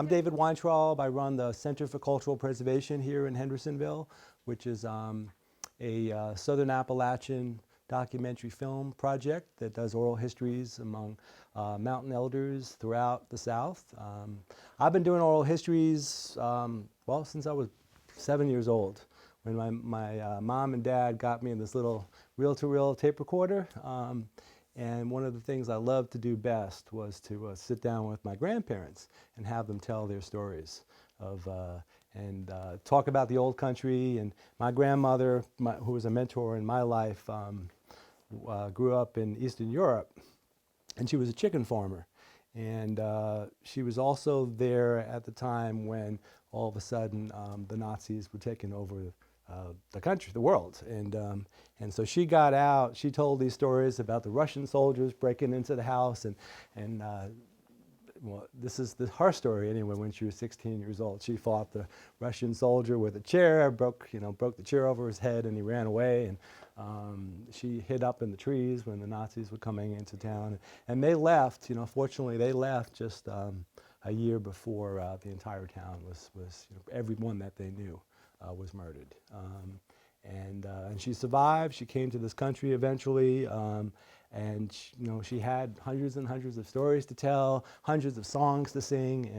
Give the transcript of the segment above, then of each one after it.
I'm David Weintraub. I run the Center for Cultural Preservation here in Hendersonville, which is a Southern Appalachian documentary film project that does oral histories among mountain elders throughout the South. I've been doing oral histories, well, since I was 7 years old, when my mom and dad got me in this little reel-to-reel tape recorder. And one of the things I loved to do best was to sit down with my grandparents and have them tell their stories of, and talk about the old country. And my grandmother, who was a mentor in my life, grew up in Eastern Europe, and she was a chicken farmer. And she was also there at the time when all of a sudden the Nazis were taking over the country, the world. And so she got out, she told these stories about the Russian soldiers breaking into the house, and well, this is her story anyway. When she was 16 years old, she fought the Russian soldier with a chair, broke the chair over his head, and he ran away. And she hid up in the trees when the Nazis were coming into town, and they left. Fortunately, they left just a year before the entire town was everyone that they knew was murdered. And she survived. She came to this country eventually, and she had hundreds and hundreds of stories to tell, hundreds of songs to sing,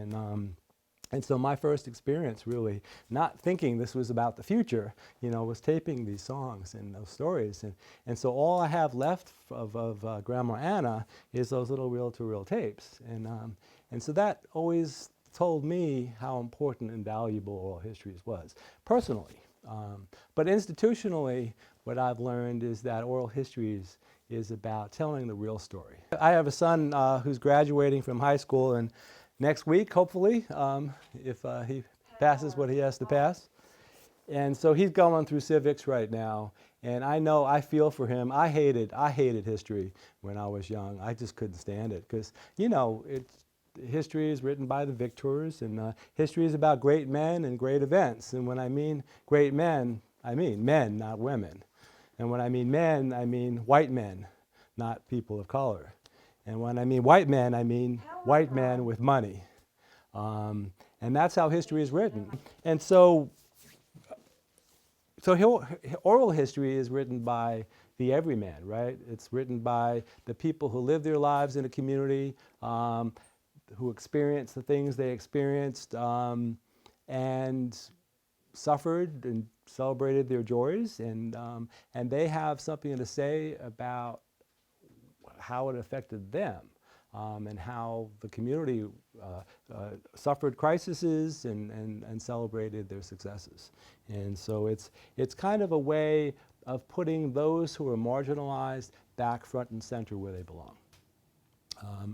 and so my first experience, really, not thinking this was about the future, was taping these songs and those stories, and so all I have left of Grandma Anna is those little reel-to-reel tapes, and so that always told me how important and valuable oral histories was, personally. But institutionally, what I've learned is that oral histories is about telling the real story. I have a son who's graduating from high school, and next week, hopefully, if he passes what he has to pass. And so he's going through civics right now, and I feel for him. I hated history when I was young. I just couldn't stand it, because, history is written by the victors, and history is about great men and great events. And when I mean great men, I mean men, not women. And when I mean men, I mean white men, not people of color. And when I mean white men, I mean white men with money. And that's how history is written. And so oral history is written by the everyman, right? It's written by the people who live their lives in a community, who experienced the things they experienced, and suffered and celebrated their joys, and they have something to say about how it affected them, and how the community suffered crises and celebrated their successes. And so it's kind of a way of putting those who are marginalized back front and center where they belong.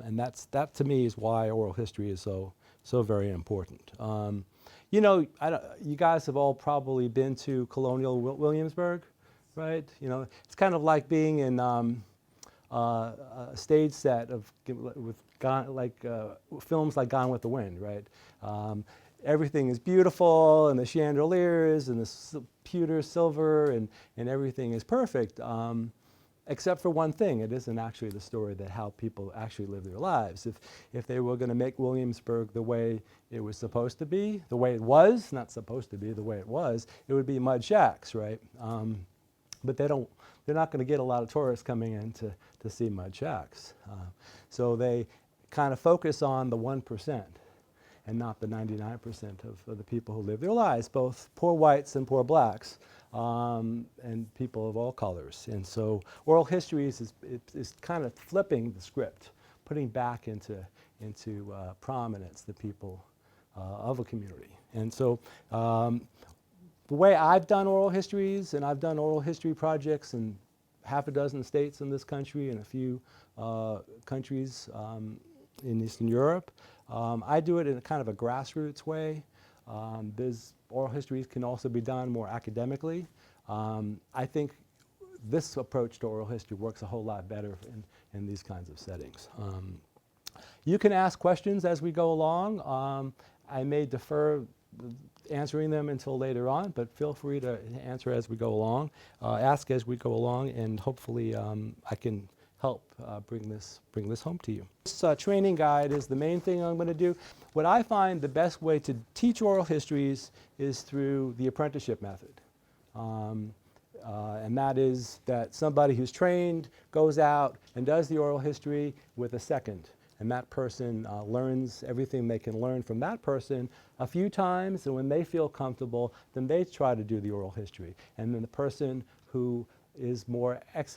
And that to me is why oral history is so very important. You guys have all probably been to Colonial Williamsburg, right? It's kind of like being in a stage set with films like Gone with the Wind, right? Everything is beautiful, and the chandeliers and the pewter silver, and everything is perfect. Except for one thing, it isn't actually the story that how people actually live their lives. If they were going to make Williamsburg the way it was supposed to be, the way it was, not supposed to be, the way it was, it would be mud shacks, right? But they're not going to get a lot of tourists coming in to see mud shacks. So they kind of focus on the 1% and not the 99% of the people who live their lives, both poor whites and poor blacks. And people of all colors. And so oral histories is kind of flipping the script, putting back into prominence the people of a community. And so the way I've done oral histories, and I've done oral history projects in half a dozen states in this country and a few countries in Eastern Europe, I do it in a kind of a grassroots way. Oral histories can also be done more academically. I think this approach to oral history works a whole lot better in these kinds of settings. You can ask questions as we go along. I may defer answering them until later on, but feel free to answer as we go along, ask as we go along, and hopefully I can help bring this home to you. This training guide is the main thing I'm going to do. What I find the best way to teach oral histories is through the apprenticeship method. And that is that somebody who's trained goes out and does the oral history with a second. And that person learns everything they can learn from that person a few times, and when they feel comfortable, then they try to do the oral history. And then the person who is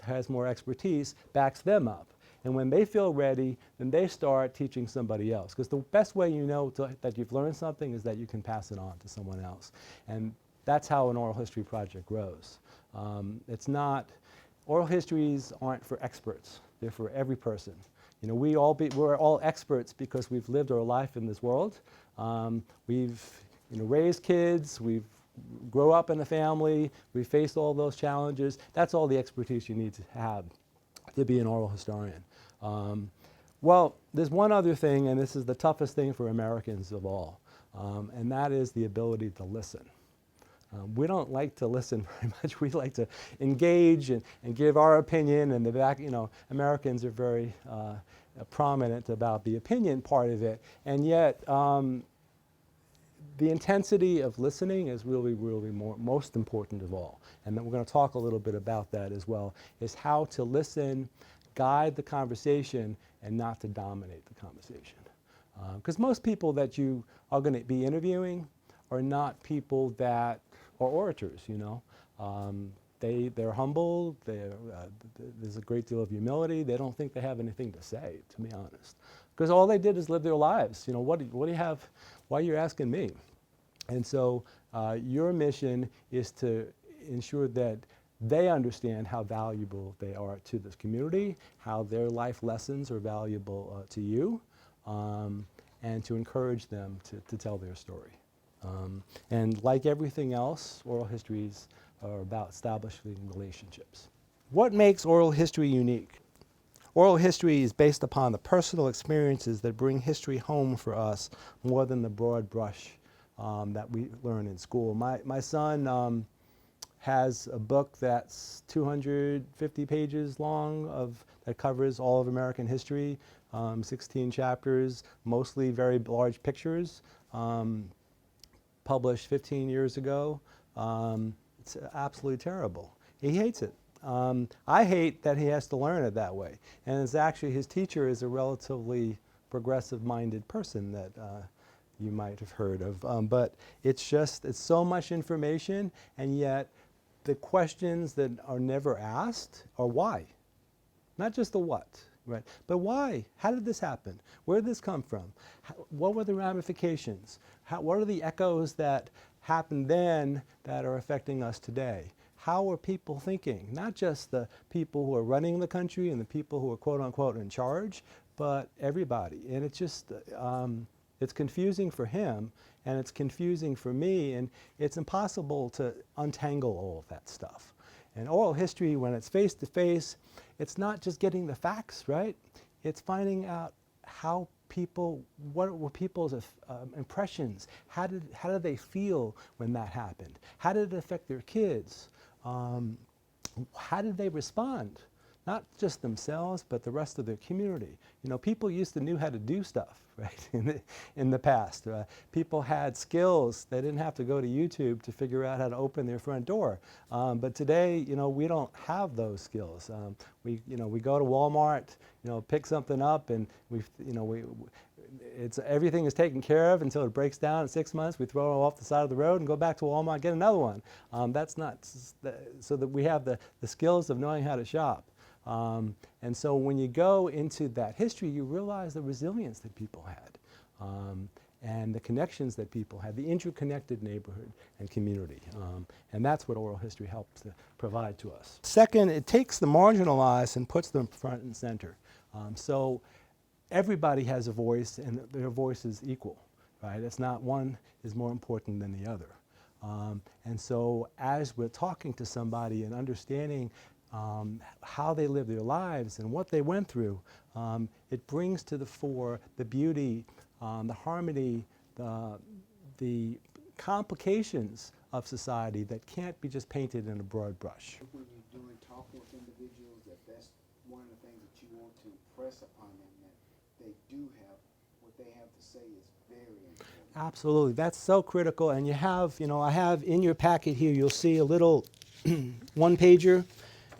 has more expertise backs them up. And when they feel ready, then they start teaching somebody else. Because the best way you know that you've learned something is that you can pass it on to someone else. And that's how an oral history project grows. Oral histories aren't for experts. They're for every person. You know, we're all experts because we've lived our life in this world. We've raised kids, we've grown up in a family, we've faced all those challenges. That's all the expertise you need to have to be an oral historian. Well, there's one other thing, and this is the toughest thing for Americans of all, and that is the ability to listen. We don't like to listen very much. We like to engage and give our opinion, and Americans are very prominent about the opinion part of it, and yet the intensity of listening is really, really most important of all. And then we're going to talk a little bit about that as well, is how to listen, guide the conversation, and not to dominate the conversation. Because most people that you are going to be interviewing are not people that are orators, you know. They're humble, there's a great deal of humility. They don't think they have anything to say, to be honest. Because all they did is live their lives. You know, what do you have, why are you asking me? And so your mission is to ensure that they understand how valuable they are to this community, how their life lessons are valuable to you, and to encourage them to tell their story. And like everything else, oral histories are about establishing relationships. What makes oral history unique? Oral history is based upon the personal experiences that bring history home for us more than the broad brush that we learn in school. My son has a book that's 250 pages long that covers all of American history, 16 chapters, mostly very large pictures. Published 15 years ago. It's absolutely terrible. He hates it. I hate that he has to learn it that way. And it's actually, his teacher is a relatively progressive-minded person that you might have heard of. But it's so much information, and yet the questions that are never asked are why. Not just the what. Right. But why? How did this happen? Where did this come from? What were the ramifications? What are the echoes that happened then that are affecting us today? How are people thinking? Not just the people who are running the country and the people who are quote unquote in charge, but everybody. And it's just, it's confusing for him, and it's confusing for me, and it's impossible to untangle all of that stuff. And oral history, when it's face to face, it's not just getting the facts, right? It's finding out how what were people's impressions? How did they feel when that happened? How did it affect their kids? How did they respond? Not just themselves, but the rest of their community. You know, people used to know how to do stuff, right, in the past. People had skills. They didn't have to go to YouTube to figure out how to open their front door. But today, you know, we don't have those skills. We go to Walmart, pick something up, and everything is taken care of until it breaks down in 6 months. We throw it off the side of the road and go back to Walmart and get another one. That's not so that we have the skills of knowing how to shop. And so when you go into that history, you realize the resilience that people had, and the connections that people had, the interconnected neighborhood and community. And that's what oral history helps to provide to us. Second, it takes the marginalized and puts them front and center. So everybody has a voice, and their voice is equal, right? It's not one is more important than the other. And so as we're talking to somebody and understanding how they live their lives and what they went through, it brings to the fore the beauty, the harmony, the complications of society that can't be just painted in a broad brush. When you're doing talking with individuals, that that's one of the things that you want to impress upon them, that they do have, what they have to say is very important. Absolutely, that's so critical. And you have, I have in your packet here, you'll see a little one pager.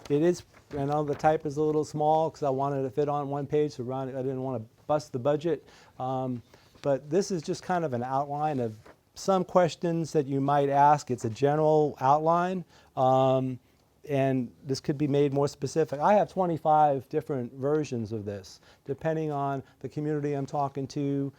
It is, I know the type is a little small because I wanted to fit on one page, so I didn't want to bust the budget. But this is just kind of an outline of some questions that you might ask. It's a general outline, and this could be made more specific. I have 25 different versions of this, depending on the community I'm talking to,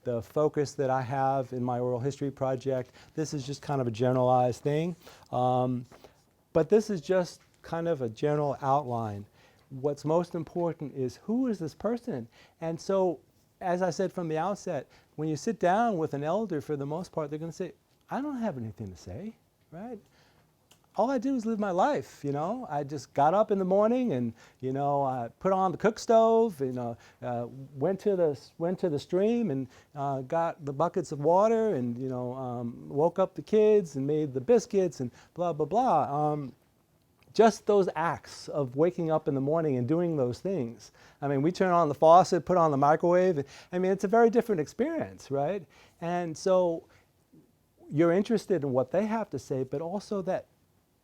the focus that I have in my oral history project. This is just kind of a generalized thing. But this is just kind of a general outline. What's most important is, who is this person? And so, as I said from the outset, when you sit down with an elder, for the most part, they're going to say, I don't have anything to say, right? All I do is live my life, I just got up in the morning and, I put on the cook stove, went to the stream and got the buckets of water and, woke up the kids and made the biscuits and blah, blah, blah. Just those acts of waking up in the morning and doing those things. I mean, we turn on the faucet, put on the microwave. I mean, it's a very different experience, right? And so you're interested in what they have to say, but also that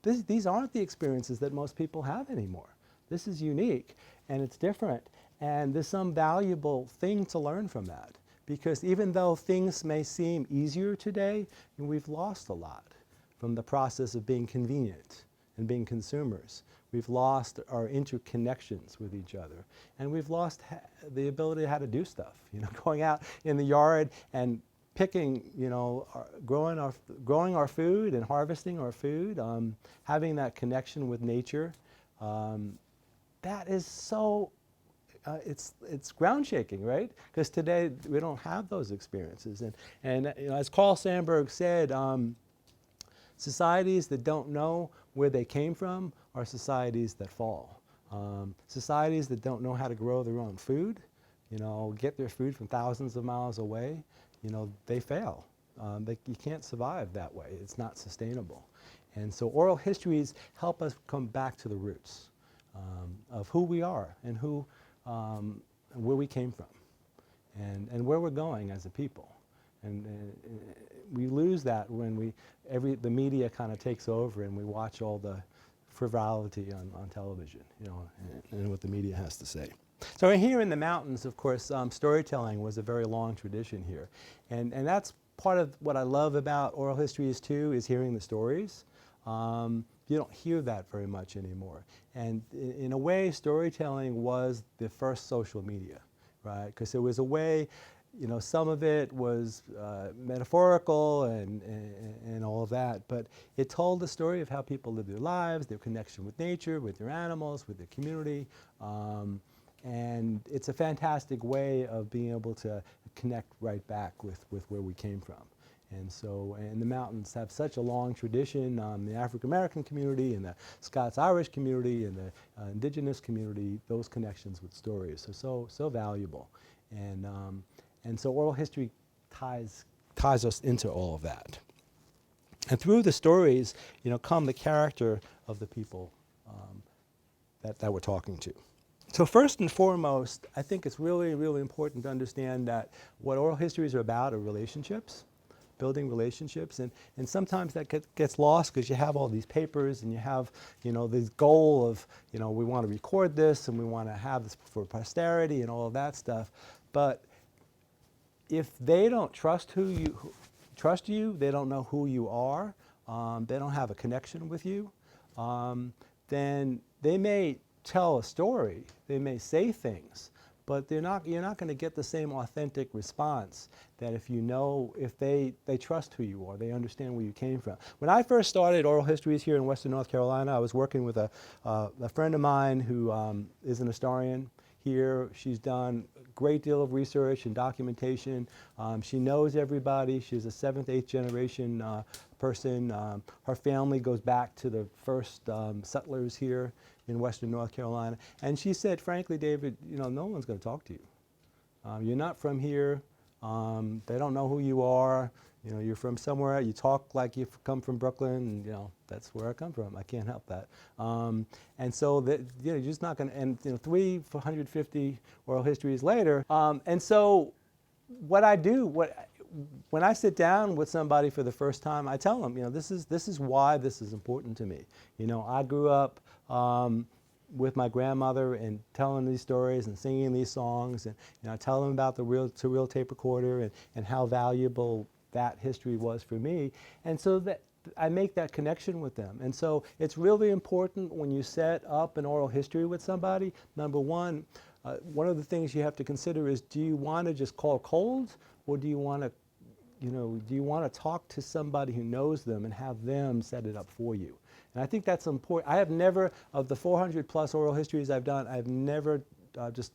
these aren't the experiences that most people have anymore. This is unique and it's different. And there's some valuable thing to learn from that. Because even though things may seem easier today, we've lost a lot from the process of being convenient and being consumers. We've lost our interconnections with each other. And we've lost the ability how to do stuff. Going out in the yard and picking, growing our food and harvesting our food, having that connection with nature, that is so, it's ground shaking, right? Because today we don't have those experiences. And as Carl Sandburg said, societies that don't know where they came from are societies that fall. Societies that don't know how to grow their own food, get their food from thousands of miles away, they fail. You can't survive that way. It's not sustainable. And so oral histories help us come back to the roots of who we are and where we came from and where we're going as a people. And we lose that when the media kind of takes over and we watch all the frivolity on television, and what the media has to say. So here in the mountains, of course, storytelling was a very long tradition here. And that's part of what I love about oral histories too, is hearing the stories. You don't hear that very much anymore. And in a way, storytelling was the first social media, right? Because it was a way, some of it was metaphorical and all of that, but it told the story of how people lived their lives, their connection with nature, with their animals, with their community. And it's a fantastic way of being able to connect right back with where we came from. And so, and the mountains have such a long tradition, the African American community and the Scots-Irish community and the indigenous community, those connections with stories are so valuable. And so oral history ties us into all of that. And through the stories, come the character of the people that we're talking to. So first and foremost, I think it's really, really important to understand that what oral histories are about are relationships, building relationships. And sometimes that gets lost because you have all these papers and you have, this goal of, we want to record this and we want to have this for posterity and all of that stuff. But if they don't trust you, they don't know who you are, they don't have a connection with you, then they may tell a story, they may say things, but you're not going to get the same authentic response that if they trust who you are, they understand where you came from. When I first started oral histories here in Western North Carolina, I was working with a friend of mine who is an historian here. She's done a great deal of research and documentation. She knows everybody. She's a 7th, 8th generation person. Her family goes back to the first settlers here in Western North Carolina. And she said, frankly, David, no one's going to talk to you. You're not from here. They don't know who you are. You know, you're from somewhere, you talk like you come from Brooklyn, and you know, that's where I come from. I can't help that. And so that, you know, you're just not going to, and you know, 350 oral histories later. And so what I do, when I sit down with somebody for the first time, I tell them, you know, this is why this is important to me. You know, I grew up with my grandmother and telling these stories and singing these songs, and you know, I tell them about the reel-to-reel tape recorder and how valuable that history was for me. And so that I make that connection with them. And so it's really important when you set up an oral history with somebody, number one of the things you have to consider is, do you want to just call cold, or do you want to, you know, do you want to talk to somebody who knows them and have them set it up for you? And I think that's important. I have never, of the 400 plus oral histories I've done, I've never just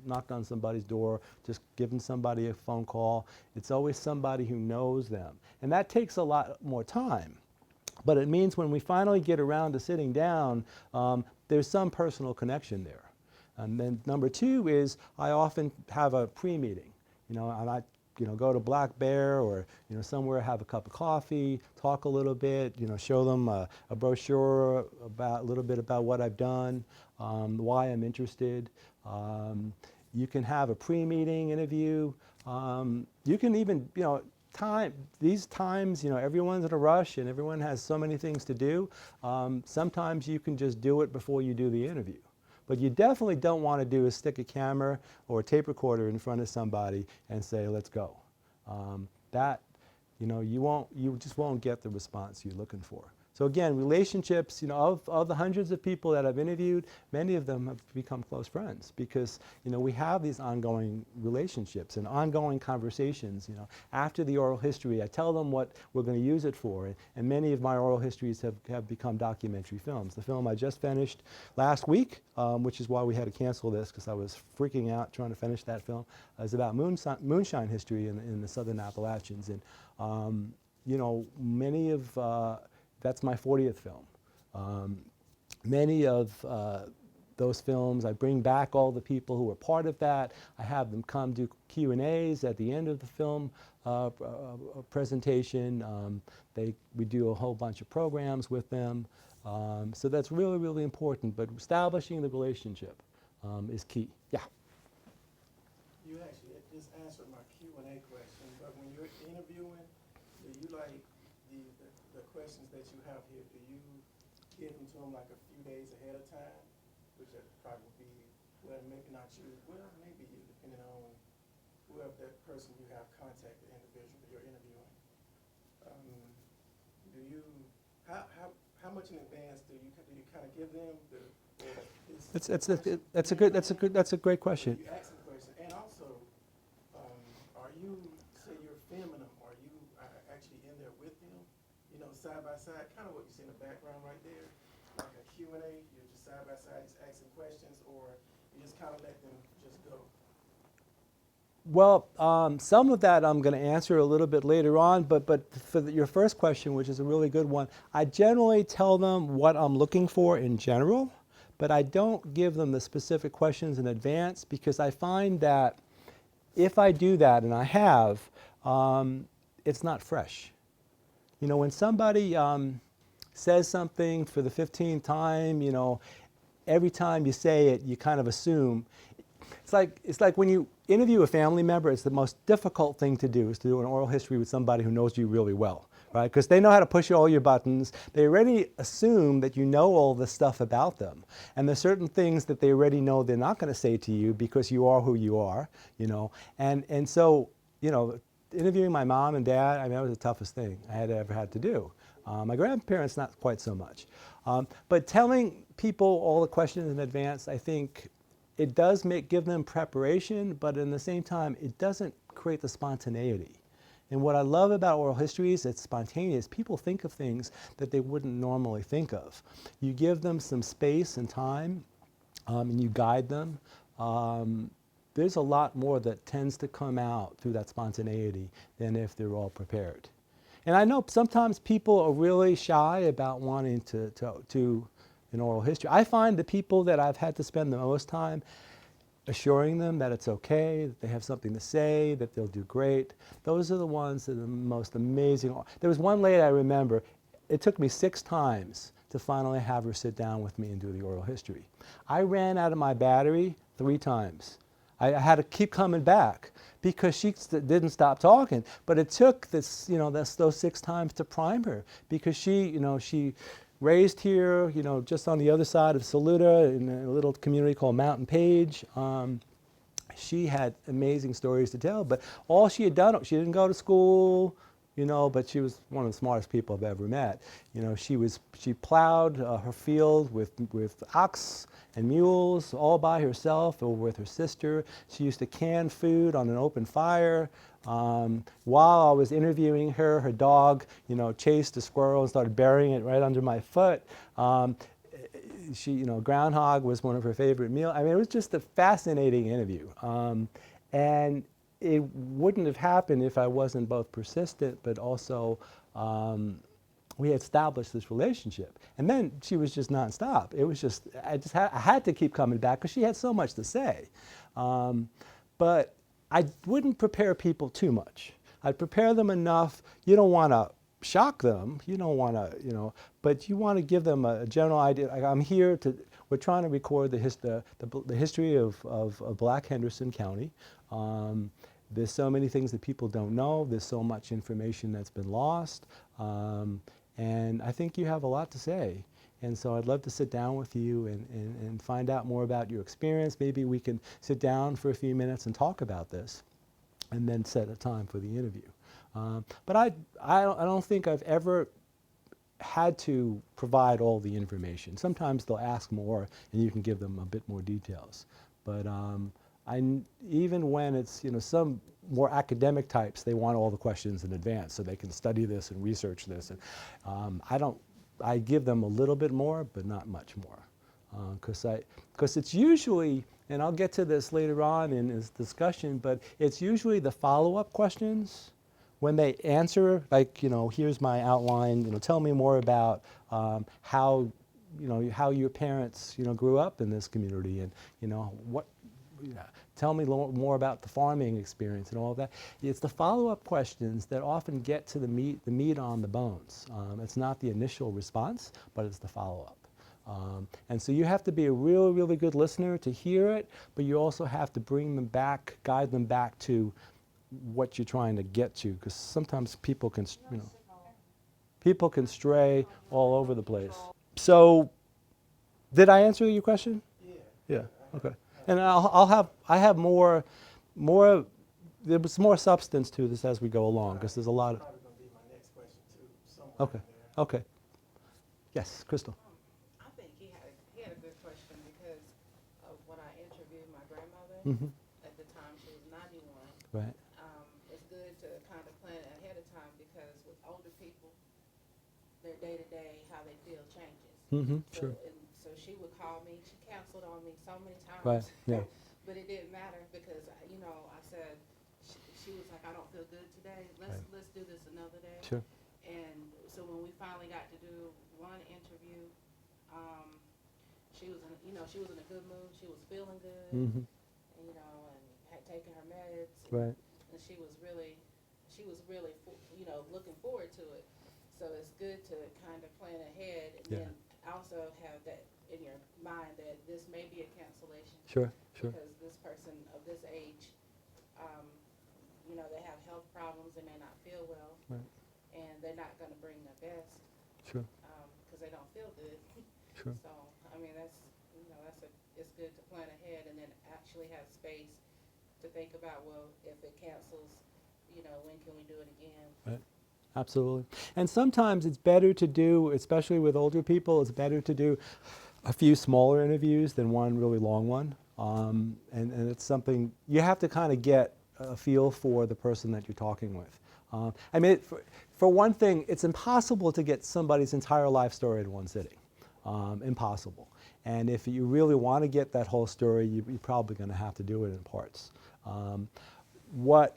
knocked on somebody's door, just given somebody a phone call. It's always somebody who knows them. And that takes a lot more time. But it means when we finally get around to sitting down, there's some personal connection there. And then number two is I often have a pre-meeting. You know, I might, you know, go to Black Bear or, you know, somewhere, have a cup of coffee, talk a little bit, you know, show them a brochure about a little bit about what I've done, why I'm interested. You can have a pre-meeting interview. You can even, you know, these times, you know, everyone's in a rush and everyone has so many things to do. Sometimes you can just do it before you do the interview. But you definitely don't want to do is stick a camera or a tape recorder in front of somebody and say, let's go. That, you know, you just won't get the response you're looking for. So again, relationships, you know, of the hundreds of people that I've interviewed, many of them have become close friends because, you know, we have these ongoing relationships and ongoing conversations, you know. After the oral history, I tell them what we're going to use it for, and many of my oral histories have become documentary films. The film I just finished last week, which is why we had to cancel this because I was freaking out trying to finish that film, is about moonshine history in the Southern Appalachians. And, you know, many of that's my 40th film. Many of those films, I bring back all the people who were part of that. I have them come do Q&As at the end of the film presentation. We do a whole bunch of programs with them. So that's really, really important. But establishing the relationship is key. Yeah. You actually just answered my Q&A question, but when you're interviewing, do you like the questions that you have here, do you give them to them like a few days ahead of time? Which would probably be, well, maybe not you, well, maybe you, depending on whoever that person you have contact, the individual you're interviewing. Do you, how much in advance do you kind of give them the, That's a great question. You ask them the question, and also, are you, say you're filming them, are you actually in there with them? You know, side by side, kind of what you see in the background right there, like a Q&A, you're just side by side, just asking questions, or you just kind of let them just go? Well, some of that I'm going to answer a little bit later on, but for your first question, which is a really good one, I generally tell them what I'm looking for in general, but I don't give them the specific questions in advance because I find that if I do that, and I have, it's not fresh. You know, when somebody says something for the 15th time, you know, every time you say it, you kind of assume. It's like when you interview a family member, it's the most difficult thing to do is to do an oral history with somebody who knows you really well, right? Because they know how to push all your buttons. They already assume that you know all this stuff about them. And there's certain things that they already know they're not going to say to you because you are who you are, you know. And so, you know, interviewing my mom and dad, I mean, that was the toughest thing I had ever had to do. My grandparents, not quite so much. But telling people all the questions in advance, I think it does give them preparation, but in the same time, it doesn't create the spontaneity. And what I love about oral history is it's spontaneous. People think of things that they wouldn't normally think of. You give them some space and time, and you guide them. There's a lot more that tends to come out through that spontaneity than if they're all prepared. And I know sometimes people are really shy about wanting to an oral history. I find the people that I've had to spend the most time assuring them that it's okay, that they have something to say, that they'll do great. Those are the ones that are the most amazing. There was one lady I remember, it took me 6 times to finally have her sit down with me and do the oral history. I ran out of my battery 3 times. I had to keep coming back because she didn't stop talking. But it took this, those 6 times to prime her, because she raised here, just on the other side of Saluda in a little community called Mountain Page. She had amazing stories to tell, but all she had done, she didn't go to school, but she was one of the smartest people I've ever met. She plowed her field with ox and mules all by herself or with her sister. She used to can food on an open fire. While I was interviewing her, her dog, chased a squirrel and started burying it right under my foot. Groundhog was one of her favorite meals. I mean, it was just a fascinating interview. And it wouldn't have happened if I wasn't both persistent, but also we had established this relationship. And then she was just nonstop. It was just, I had to keep coming back because she had so much to say. But I wouldn't prepare people too much. I'd prepare them enough. You don't want to shock them. You don't want to, but you want to give them a general idea. Like, we're trying to record the history of Black Henderson County. There's so many things that people don't know. There's so much information that's been lost. And I think you have a lot to say. And so I'd love to sit down with you and find out more about your experience. Maybe we can sit down for a few minutes and talk about this, and then set a time for the interview. But I don't think I've ever had to provide all the information. Sometimes they'll ask more, and you can give them a bit more details. But even when it's, some more academic types, they want all the questions in advance so they can study this and research this. And I give them a little bit more, but not much more. Because it's usually, and I'll get to this later on in this discussion, but it's usually the follow-up questions when they answer, like, here's my outline, tell me more about how your parents, grew up in this community, and, tell me more about the farming experience and all of that. It's the follow-up questions that often get to the meat on the bones. It's not the initial response, but it's the follow-up. And so you have to be a really, really good listener to hear it, but you also have to bring them back, guide them back to what you're trying to get to, because sometimes people can, stray all over the place. So, did I answer your question? Yeah. Okay. And I have more. There's more substance to this as we go along, because there's a lot of. Probably gonna be my next question too. somewhere Okay. in there. Okay. Yes, Crystal. I think he had a good question because when I interviewed my grandmother, Mm-hmm. at the time she was 91, Right. it's good to kind of plan ahead of time because with older people, their day-to-day, how they feel changes. Mm-hmm. So, Sure. so she would call me, she canceled on me so many times. Right. Yeah. But it didn't matter because, I said, she was like, I don't feel good today, let's do this another day. Sure. And so when we finally got to do one interview, she was in a good mood. She was feeling good, Mm-hmm. and had taken her meds. Right. And she was really, looking forward to it. So it's good to kind of plan ahead, and Yeah. then also have that in your mind that this may be a cancellation. Sure. Sure. Because this person of this age, they have health problems, they may not feel well, Right. and they're not going to bring their best Sure. because they don't feel good. Sure. So, it's good to plan ahead and then actually have space to think about, well, if it cancels, when can we do it again? Right. Absolutely. And sometimes it's better to do, especially with older people, it's better to do a few smaller interviews than one really long one. And it's something you have to kind of get a feel for the person that you're talking with. For one thing, it's impossible to get somebody's entire life story in one sitting. Impossible. And if you really want to get that whole story, you're probably going to have to do it in parts.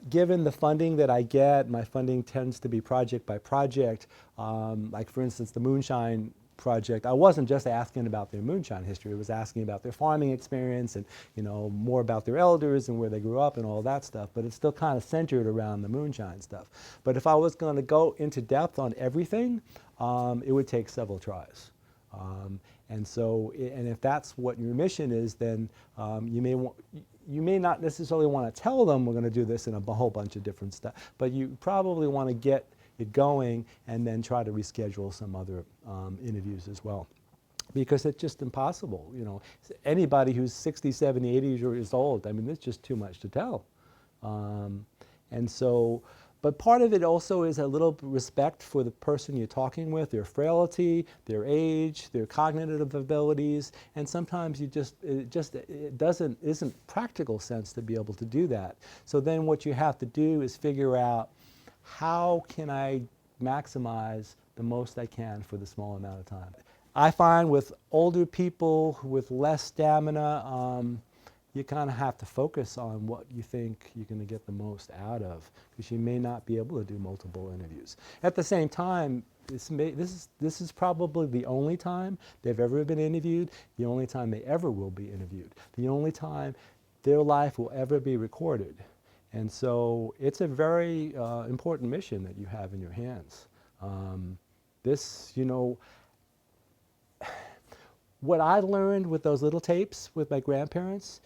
Given the funding that I get, my funding tends to be project by project. Like for instance, the Moonshine project, I wasn't just asking about their moonshine history. I was asking about their farming experience and, you know, more about their elders and where they grew up and all that stuff. But it's still kind of centered around the moonshine stuff. But if I was going to go into depth on everything, it would take several tries. And so, and if that's what your mission is, then you may not necessarily want to tell them we're going to do this in a whole bunch of different stuff, but you probably want to get it going and then try to reschedule some other interviews as well. Because it's just impossible, you know. Anybody who's 60, 70, 80 years old, I mean, there's just too much to tell. And so, but part of it also is a little respect for the person you're talking with, their frailty, their age, their cognitive abilities, and sometimes it isn't practical sense to be able to do that. So then what you have to do is figure out, how can I maximize the most I can for the small amount of time? I find with older people with less stamina, you kind of have to focus on what you think you're going to get the most out of, because you may not be able to do multiple interviews. At the same time, this is probably the only time they've ever been interviewed, the only time they ever will be interviewed, the only time their life will ever be recorded. And so it's a very important mission that you have in your hands. You know, what I learned with those little tapes with my grandparents,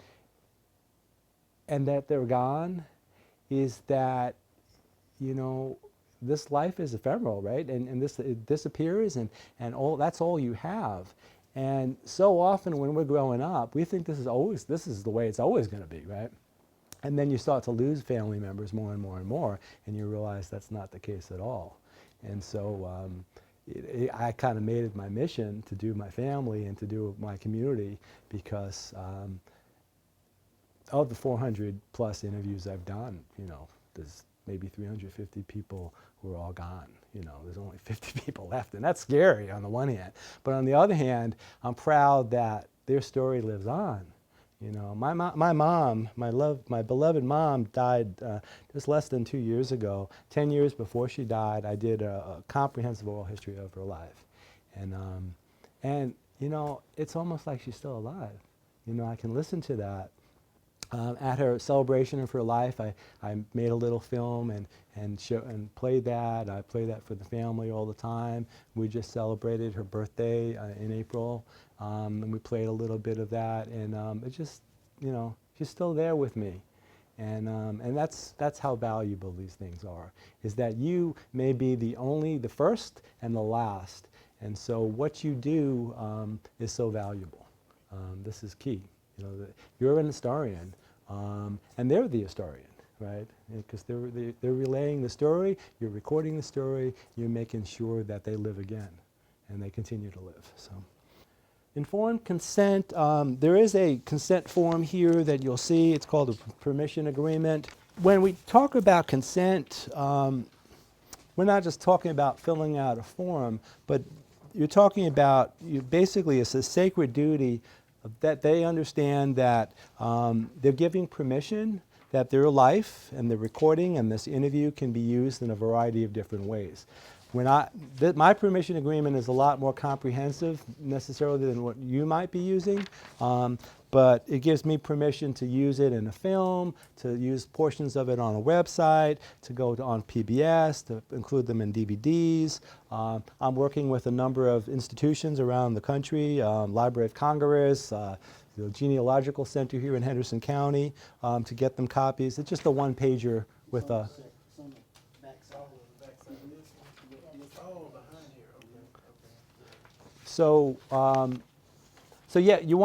and that they're gone, is that, you know, this life is ephemeral, right? And it disappears, and that's all you have. And so often when we're growing up, we think this is the way it's always going to be, right? And then you start to lose family members more and more and more, and you realize that's not the case at all. And so I kind of made it my mission to do my family and to do my community, because of the 400 plus interviews I've done, you know, there's maybe 350 people who are all gone. You know, there's only 50 people left, and that's scary on the one hand. But on the other hand, I'm proud that their story lives on. You know, my mom, my beloved mom died just less than 2 years ago. 10 years before she died, I did a comprehensive oral history of her life. And you know, it's almost like she's still alive. You know, I can listen to that. At her celebration of her life, I made a little film and played that. I play that for the family all the time. We just celebrated her birthday in April, and we played a little bit of that. And it just, you know, she's still there with me. And that's how valuable these things are, is that you may be the first and the last. And so what you do is so valuable. This is key. You know, you're an historian, and they're the historian, right? Because they're relaying the story, you're recording the story, you're making sure that they live again, and they continue to live. So, informed consent. There is a consent form here that you'll see. It's called a permission agreement. When we talk about consent, we're not just talking about filling out a form, but you're talking about, basically it's a sacred duty that they understand that they're giving permission that their life and the recording and this interview can be used in a variety of different ways. My permission agreement is a lot more comprehensive necessarily than what you might be using, but it gives me permission to use it in a film, to use portions of it on a website, to go on PBS, to include them in DVDs. I'm working with a number of institutions around the country, Library of Congress, the Genealogical Center here in Henderson County, to get them copies. It's just a one-pager with a... So yeah, you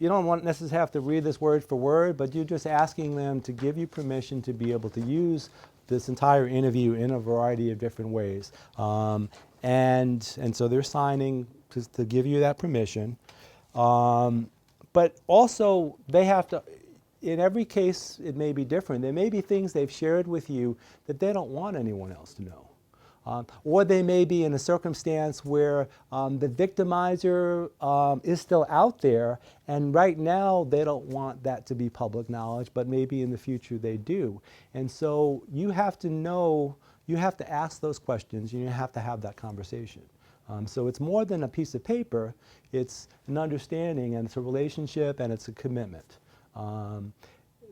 don't necessarily have to read this word for word, but you're just asking them to give you permission to be able to use this entire interview in a variety of different ways. And so they're signing to give you that permission. But also they have to, in every case it may be different. There may be things they've shared with you that they don't want anyone else to know. Or they may be in a circumstance where the victimizer is still out there, and right now they don't want that to be public knowledge, but maybe in the future they do. And so you have to know, you have to ask those questions, and you have to have that conversation. So it's more than a piece of paper. It's an understanding, and it's a relationship, and it's a commitment.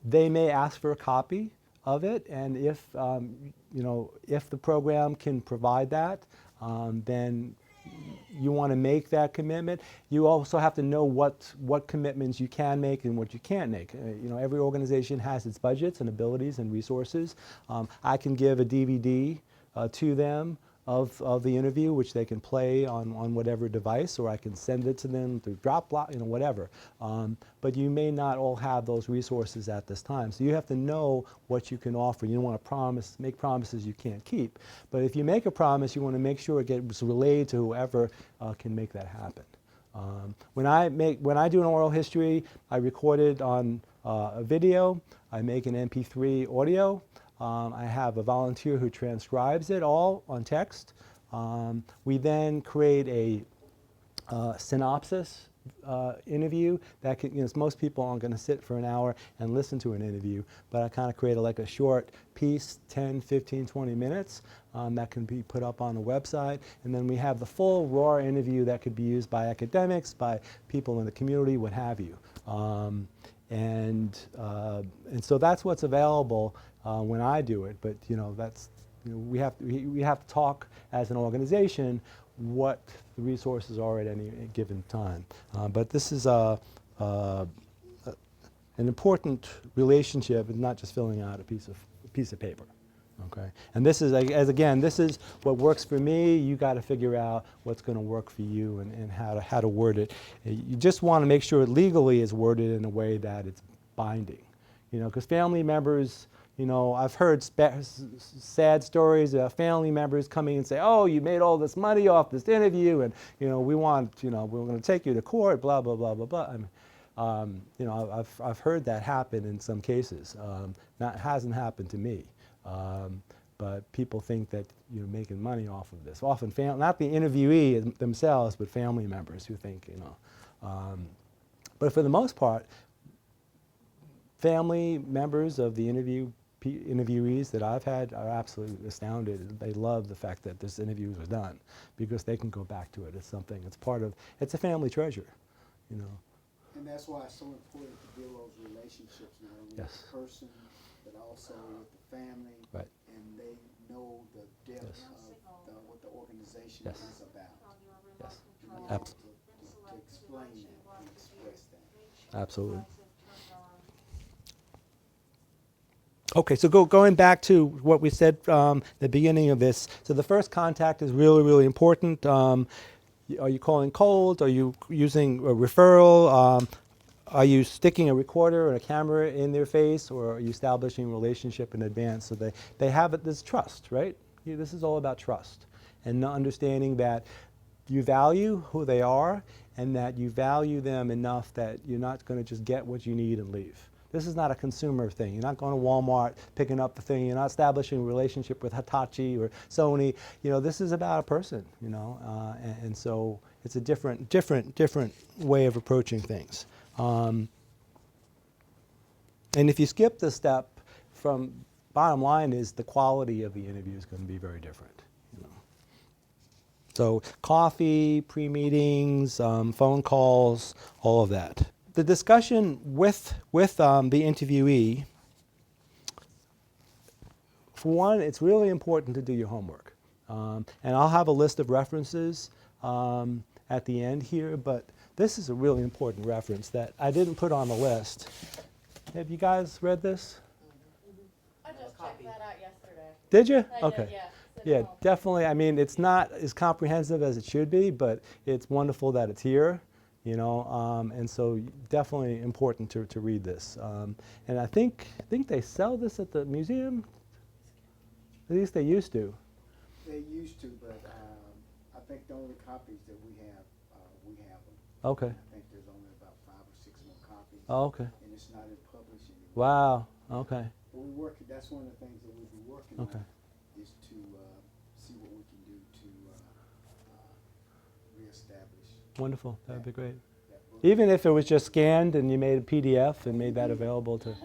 They may ask for a copy of it, and if if the program can provide that, then you want to make that commitment. You also have to know what commitments you can make and what you can't make. Every organization has its budgets and abilities and resources. I can give a DVD to them of the interview, which they can play on whatever device, or I can send it to them through Dropbox, whatever. But you may not all have those resources at this time. So you have to know what you can offer. You don't want to make promises you can't keep. But if you make a promise, you want to make sure it gets relayed to whoever can make that happen. When I do an oral history, I record it on a video. I make an MP3 audio. I have a volunteer who transcribes it all on text. We then create a synopsis interview that can, most people aren't going to sit for an hour and listen to an interview, but I kind of create like a short piece, 10, 15, 20 minutes, that can be put up on the website. And then we have the full raw interview that could be used by academics, by people in the community, what have you. And so that's what's available when I do it. But we have to talk as an organization what the resources are at any given time. But this is an important relationship, and not just filling out a piece of paper. Okay, and this is, this is what works for me. You got to figure out what's going to work for you and how to word it. You just want to make sure it legally is worded in a way that it's binding. Because family members, I've heard sad stories of family members coming and say, "Oh, you made all this money off this interview, and we're going to take you to court." Blah blah blah blah blah. I've heard that happen in some cases. That hasn't happened to me. But people think that you're making money off of this. Often, not the interviewee themselves, but family members who think, But for the most part, family members of the interviewees that I've had are absolutely astounded. They love the fact that this interview was done because they can go back to it. It's something. It's a family treasure, And that's why it's so important to build those relationships, with Yes. the person, but also with the family. Right. And they know the depth Yes. of what the organization Yes. is about. Yes. And they have Absolutely. to explain that and express that. Absolutely. Okay, so going back to what we said the beginning of this. So the first contact is really, really important. Are you calling cold? Are you using a referral? Are you sticking a recorder and a camera in their face, or are you establishing a relationship in advance so they have it? There's trust, right? This is all about trust and understanding that you value who they are and that you value them enough that you're not going to just get what you need and leave. This is not a consumer thing. You're not going to Walmart, picking up the thing. You're not establishing a relationship with Hitachi or Sony. This is about a person, and so it's a different way of approaching things. And if you skip this step, bottom line is the quality of the interview is going to be very different. So coffee, pre-meetings, phone calls, all of that. The discussion with the interviewee, for one, it's really important to do your homework. And I'll have a list of references at the end here, but this is a really important reference that I didn't put on the list. Have you guys read this? I just checked that out yesterday. Did you? I Okay. did, yeah. Yeah, definitely. I mean, it's not as comprehensive as it should be, but it's wonderful that it's here, and so definitely important to read this. And I think they sell this at the museum. At least they used to. They used to, but I think the only copies that we have them. Okay. I think there's only about 5 or 6 more copies. Oh, okay. And it's not in publishing anymore. Wow. Okay. But that's one of the things that we'll be working Okay. on, is to see what we can do to reestablish Wonderful. That would be great. that book. Even if it was just scanned and you made a PDF and made that available to,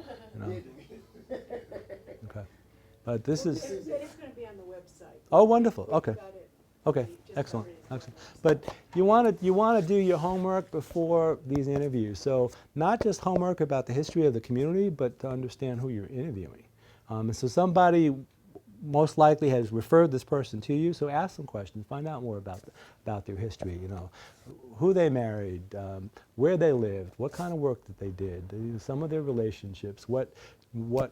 Okay. But this is. It's going to be on the website. Oh, wonderful. Okay. We've got it Okay, excellent, excellent. But you want to do your homework before these interviews. So not just homework about the history of the community, but to understand who you're interviewing. And so somebody most likely has referred this person to you. So ask some questions, find out more about their history. You know, who they married, where they lived, what kind of work that they did, some of their relationships, what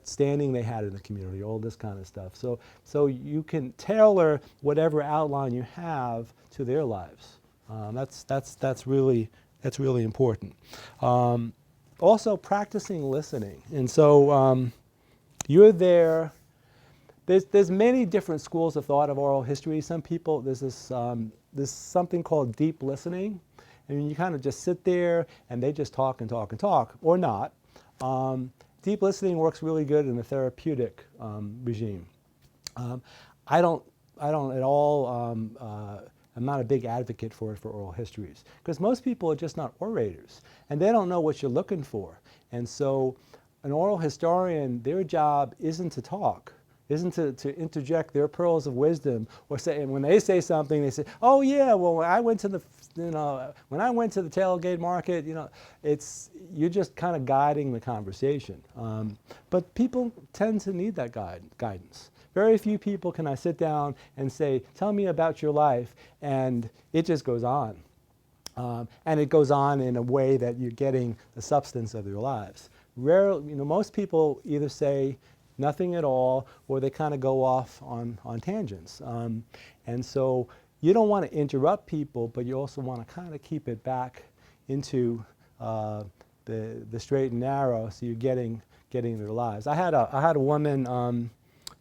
standing they had in the community, all this kind of stuff. So you can tailor whatever outline you have to their lives. That's really important. Also, practicing listening, and so you're there. There's many different schools of thought of oral history. Some people, there's something called deep listening, and you kind of just sit there and they just talk and talk and talk, or not. Deep listening works really good in a therapeutic regime. I don't at all, I'm not a big advocate for it for oral histories, because most people are just not orators, and they don't know what you're looking for. And so an oral historian, their job isn't to talk, isn't to interject their pearls of wisdom, or say, and when they say something, they say, oh yeah, well, when I went to the tailgate market, you're just kind of guiding the conversation. But people tend to need that guidance. Very few people can I sit down and say, tell me about your life, and it just goes on. And it goes on in a way that you're getting the substance of their lives. Most people either say nothing at all, or they kind of go off on tangents. And so you don't want to interrupt people, but you also want to kind of keep it back into the straight and narrow, so you're getting their lives. I had a woman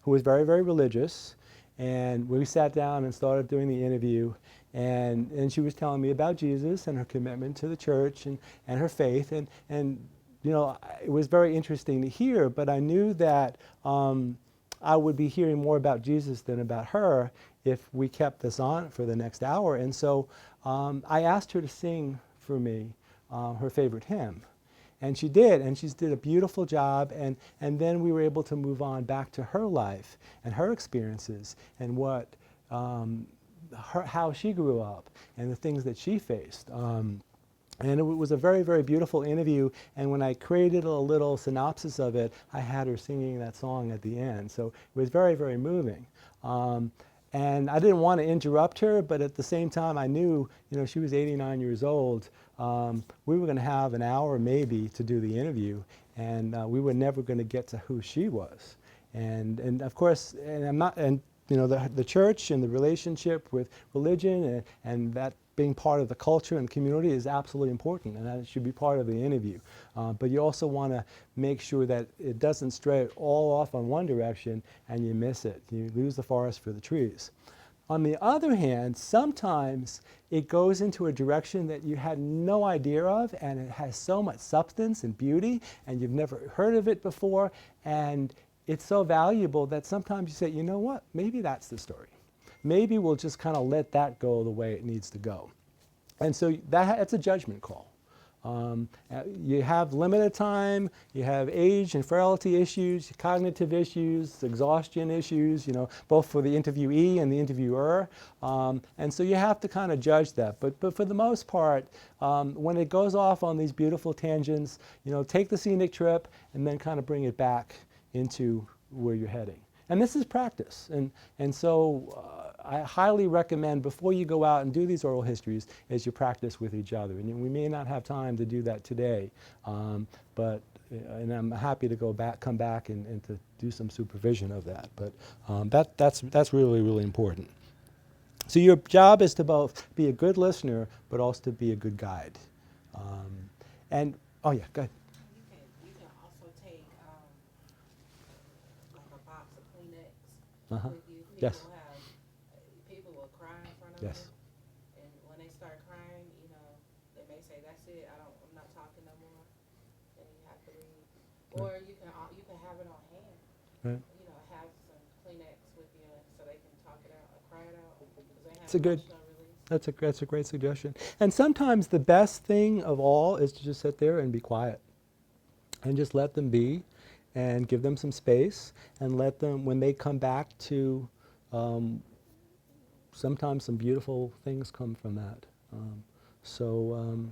who was very, very religious, and we sat down and started doing the interview, and she was telling me about Jesus and her commitment to the church and her faith, and it was very interesting to hear, but I knew that I would be hearing more about Jesus than about her if we kept this on for the next hour. And so I asked her to sing for me her favorite hymn. And she did, and she did a beautiful job, and then we were able to move on back to her life and her experiences and how she grew up and the things that she faced. And it was a very, very beautiful interview, and when I created a little synopsis of it, I had her singing that song at the end. So it was very, very moving. And I didn't want to interrupt her, but at the same time I knew, she was 89 years old. We were going to have an hour maybe to do the interview, and we were never going to get to who she was. And of course, the church and the relationship with religion and that being part of the culture and community is absolutely important, and that should be part of the interview. But you also want to make sure that it doesn't stray all off on one direction and you miss it. You lose the forest for the trees. On the other hand, sometimes it goes into a direction that you had no idea of, and it has so much substance and beauty, and you've never heard of it before, and it's so valuable that sometimes you say, you know what, maybe that's the story. Maybe we'll just kind of let that go the way it needs to go. And so it's a judgment call. You have limited time, you have age and frailty issues, cognitive issues, exhaustion issues, both for the interviewee and the interviewer. And so you have to kind of judge that. But for the most part, when it goes off on these beautiful tangents, take the scenic trip and then kind of bring it back into where you're heading. And this is practice. And so I highly recommend before you go out and do these oral histories is you practice with each other. And we may not have time to do that today, but I'm happy to come back and to do some supervision of that. But that's really, really important. So your job is to both be a good listener, but also to be a good guide. Oh yeah, go ahead. You can also take like a box of Kleenex Uh-huh. with you. Yes. People will cry in front of Yes. you, and when they start crying, they may say, "That's it. I'm not talking no more," and you have to leave. Or you can have it on hand. Right. Have some Kleenex with you so they can talk it out or cry it out because they have It's a good. emotional release. That's a great suggestion. And sometimes the best thing of all is to just sit there and be quiet and just let them be and give them some space and let them, when they come back to sometimes some beautiful things come from that. So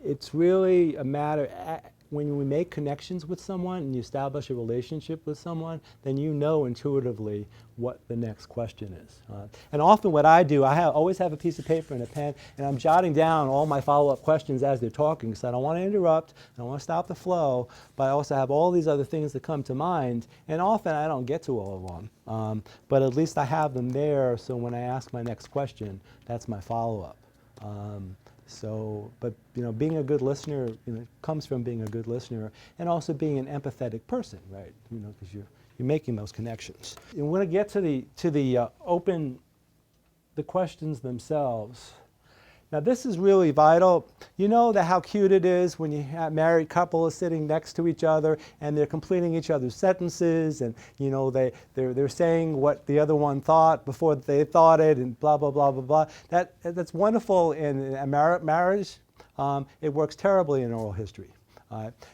it's really a matter, when we make connections with someone and you establish a relationship with someone, then you know intuitively what the next question is. And often what I do, always have a piece of paper and a pen, and I'm jotting down all my follow-up questions as they're talking, because I don't want to interrupt, I don't want to stop the flow, but I also have all these other things that come to mind, and often I don't get to all of them. But at least I have them there, so when I ask my next question, that's my follow-up. But being a good listener, comes from being a good listener, and also being an empathetic person, right? Because you're making those connections. And when I get to the questions themselves. Now this is really vital. You know how cute it is when you have a married couple is sitting next to each other and they're completing each other's sentences, and they're saying what the other one thought before they thought it, and blah blah blah blah blah. That's wonderful in a marriage. It works terribly in oral history.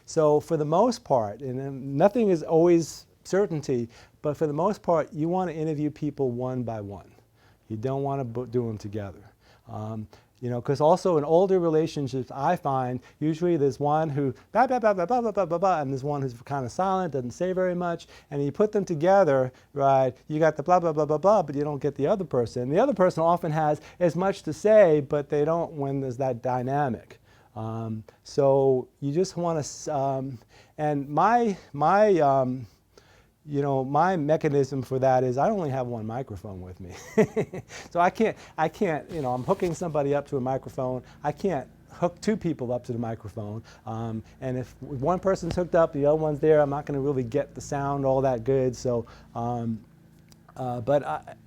So for the most part, and nothing is always certainty, but for the most part, you want to interview people one by one. You don't want to do them together. Because also in older relationships, I find usually there's one who blah, blah, blah, blah, blah, blah, blah, blah, and there's one who's kind of silent, doesn't say very much, and you put them together, right, you got the blah, blah, blah, blah, blah, but you don't get the other person. The other person often has as much to say, but they don't when there's that dynamic. So you just want to, and my mechanism for that is I only have one microphone with me. So I can't, I'm hooking somebody up to a microphone. I can't hook two people up to the microphone. And if one person's hooked up, the other one's there, I'm not going to really get the sound all that good. So,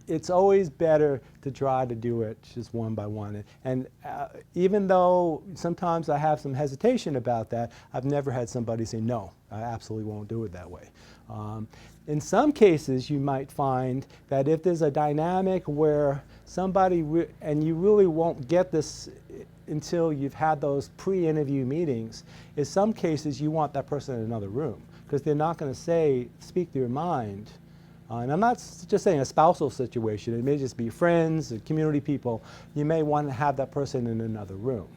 it's always better to try to do it just one by one. And even though sometimes I have some hesitation about that, I've never had somebody say, no, I absolutely won't do it that way. In some cases, you might find that if there's a dynamic where somebody, and you really won't get this until you've had those pre-interview meetings, in some cases you want that person in another room, because they're not going to speak their mind. And I'm not just saying a spousal situation, it may just be friends, community people. You may want to have that person in another room.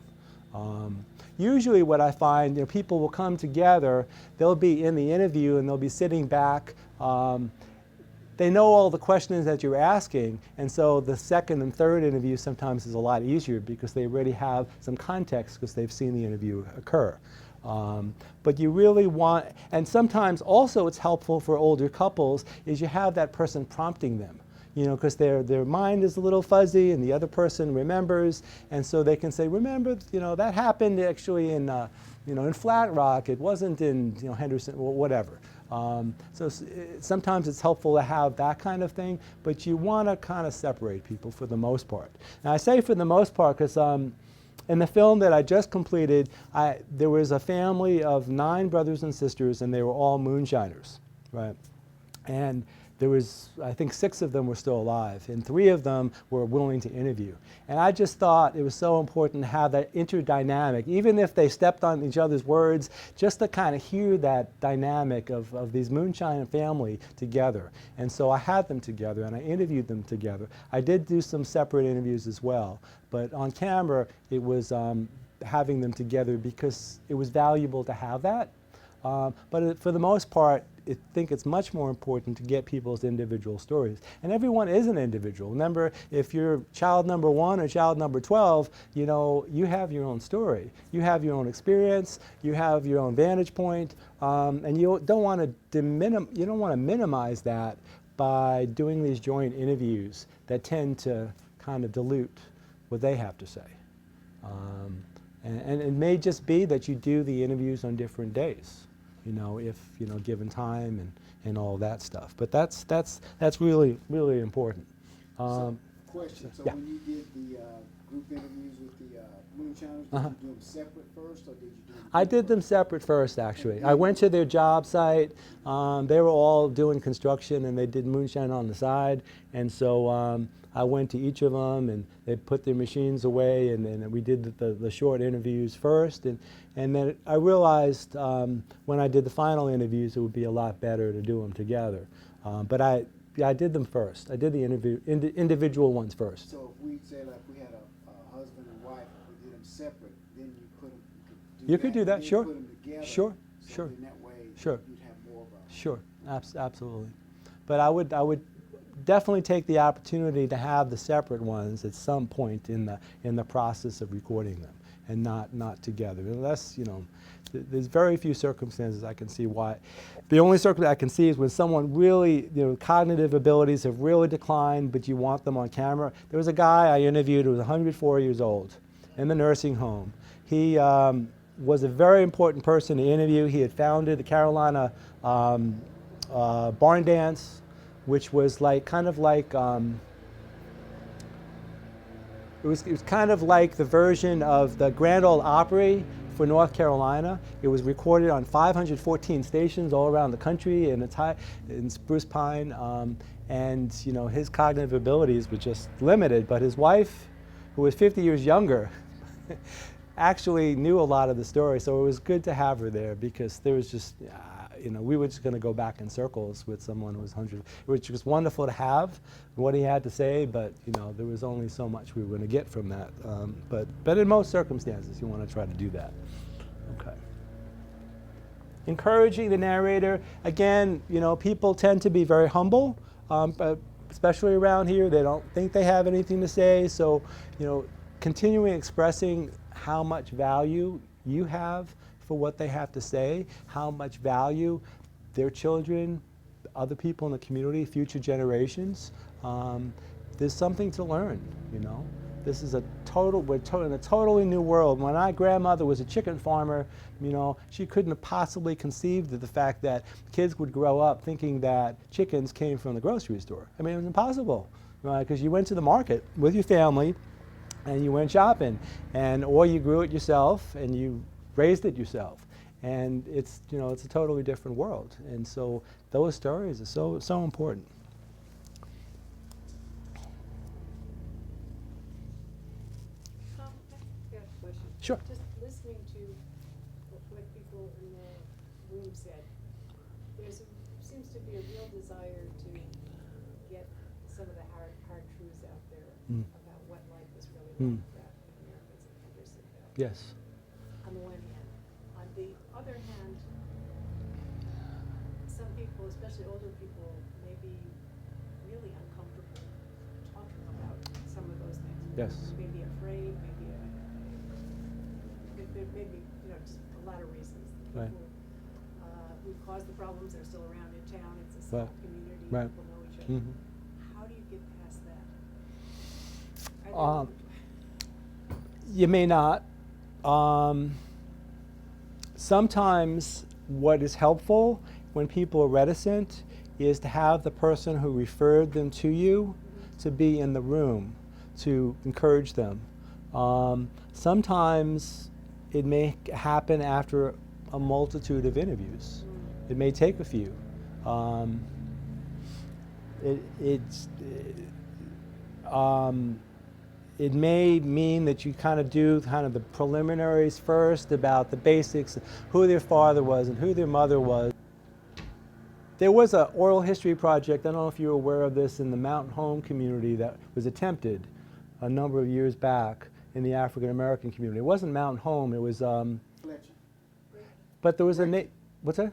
Usually what I find, people will come together, they'll be in the interview and they'll be sitting back. They know all the questions that you're asking, and so the second and third interview sometimes is a lot easier because they already have some context because they've seen the interview occur. But you really want, and sometimes also it's helpful for older couples, is you have that person prompting them. Because their mind is a little fuzzy and the other person remembers, and so they can say, remember, that happened actually in, in Flat Rock, it wasn't in, Henderson, or whatever. So sometimes it's helpful to have that kind of thing, but you want to kind of separate people for the most part. Now I say for the most part because in the film that I just completed, there was a family of 9 brothers and sisters, and they were all moonshiners, right? And there was, I think 6 of them were still alive, and 3 of them were willing to interview. And I just thought it was so important to have that interdynamic, even if they stepped on each other's words, just to kind of hear that dynamic of these moonshine family together. And so I had them together, and I interviewed them together. I did do some separate interviews as well, but on camera, it was having them together because it was valuable to have that. But for the most part, I think it's much more important to get people's individual stories. And everyone is an individual. Remember, if you're child number 1 or child number 12, you have your own story. You have your own experience. You have your own vantage point. And you don't want to minimize that by doing these joint interviews that tend to kind of dilute what they have to say. And it may just be that you do the interviews on different days. If given time and all that stuff. But that's really, really important. Question. So yeah. when you did the group interviews with the moonshiners, did you do them separate first, or did you do them? I did them separate first, actually. I went to their job site. They were all doing construction, and they did moonshine on the side. And so I went to each of them, and they put their machines away, and then we did the short interviews first. And then I realized when I did the final interviews, it would be a lot better to do them together. But I did them first. I did the individual ones first. So if we say like we had a husband and wife, we did them separate, then you put them, You could do that, and then sure. Put them together. Sure, So sure. in that way, Sure. you'd have more of a. Sure, absolutely. But I would definitely take the opportunity to have the separate ones at some point in the process of recording them, and not together. Unless, there's very few circumstances I can see why. The only circumstance I can see is when someone really, cognitive abilities have really declined, but you want them on camera. There was a guy I interviewed who was 104 years old in the nursing home. He was a very important person to interview. He had founded the Carolina Barn Dance, which was kind of like it was kind of like the version of the Grand Ole Opry for North Carolina. It was recorded on 514 stations all around the country in Spruce Pine, and his cognitive abilities were just limited. But his wife, who was 50 years younger, actually knew a lot of the story, so it was good to have her there, because there was just, we were just going to go back in circles with someone who was 100, which was wonderful to have what he had to say, but there was only so much we were going to get from that. But in most circumstances, you want to try to do that. Okay. Encouraging the narrator. Again, people tend to be very humble, especially around here. They don't think they have anything to say, so continuing expressing how much value you have for what they have to say, how much value their children, other people in the community, future generations, there's something to learn, This is we're in a totally new world. When my grandmother was a chicken farmer, she couldn't have possibly conceived of the fact that kids would grow up thinking that chickens came from the grocery store. I mean, it was impossible, because you went to the market with your family, and you went shopping, or you grew it yourself and you raised it yourself, and it's a totally different world. And so those stories are so important. I got a question. Sure. Just listening to what people in the room said, seems to be a real desire to get some of the hard truths out there about what life is really like about Americans in Hendersonville. Yes. On the one hand. On the other hand, some people, especially older people, may be really uncomfortable talking about some of those things. Yes. Maybe afraid, maybe just a lot of reasons. Right. People who caused the problems are still around in town. It's a Right. small community. Right. People know each other. Mhm. How do you get past that? Are You may not. Sometimes what is helpful when people are reticent is to have the person who referred them to you to be in the room to encourage them. Sometimes it may happen after a multitude of interviews. It may take a few. It may mean that you kind of do the preliminaries first about the basics, who their father was and who their mother was. There was an oral history project, I don't know if you're aware of this, in the Mountain Home community that was attempted a number of years back in the African American community. It wasn't Mountain Home, it was, Fletcher. but there was a, what's that?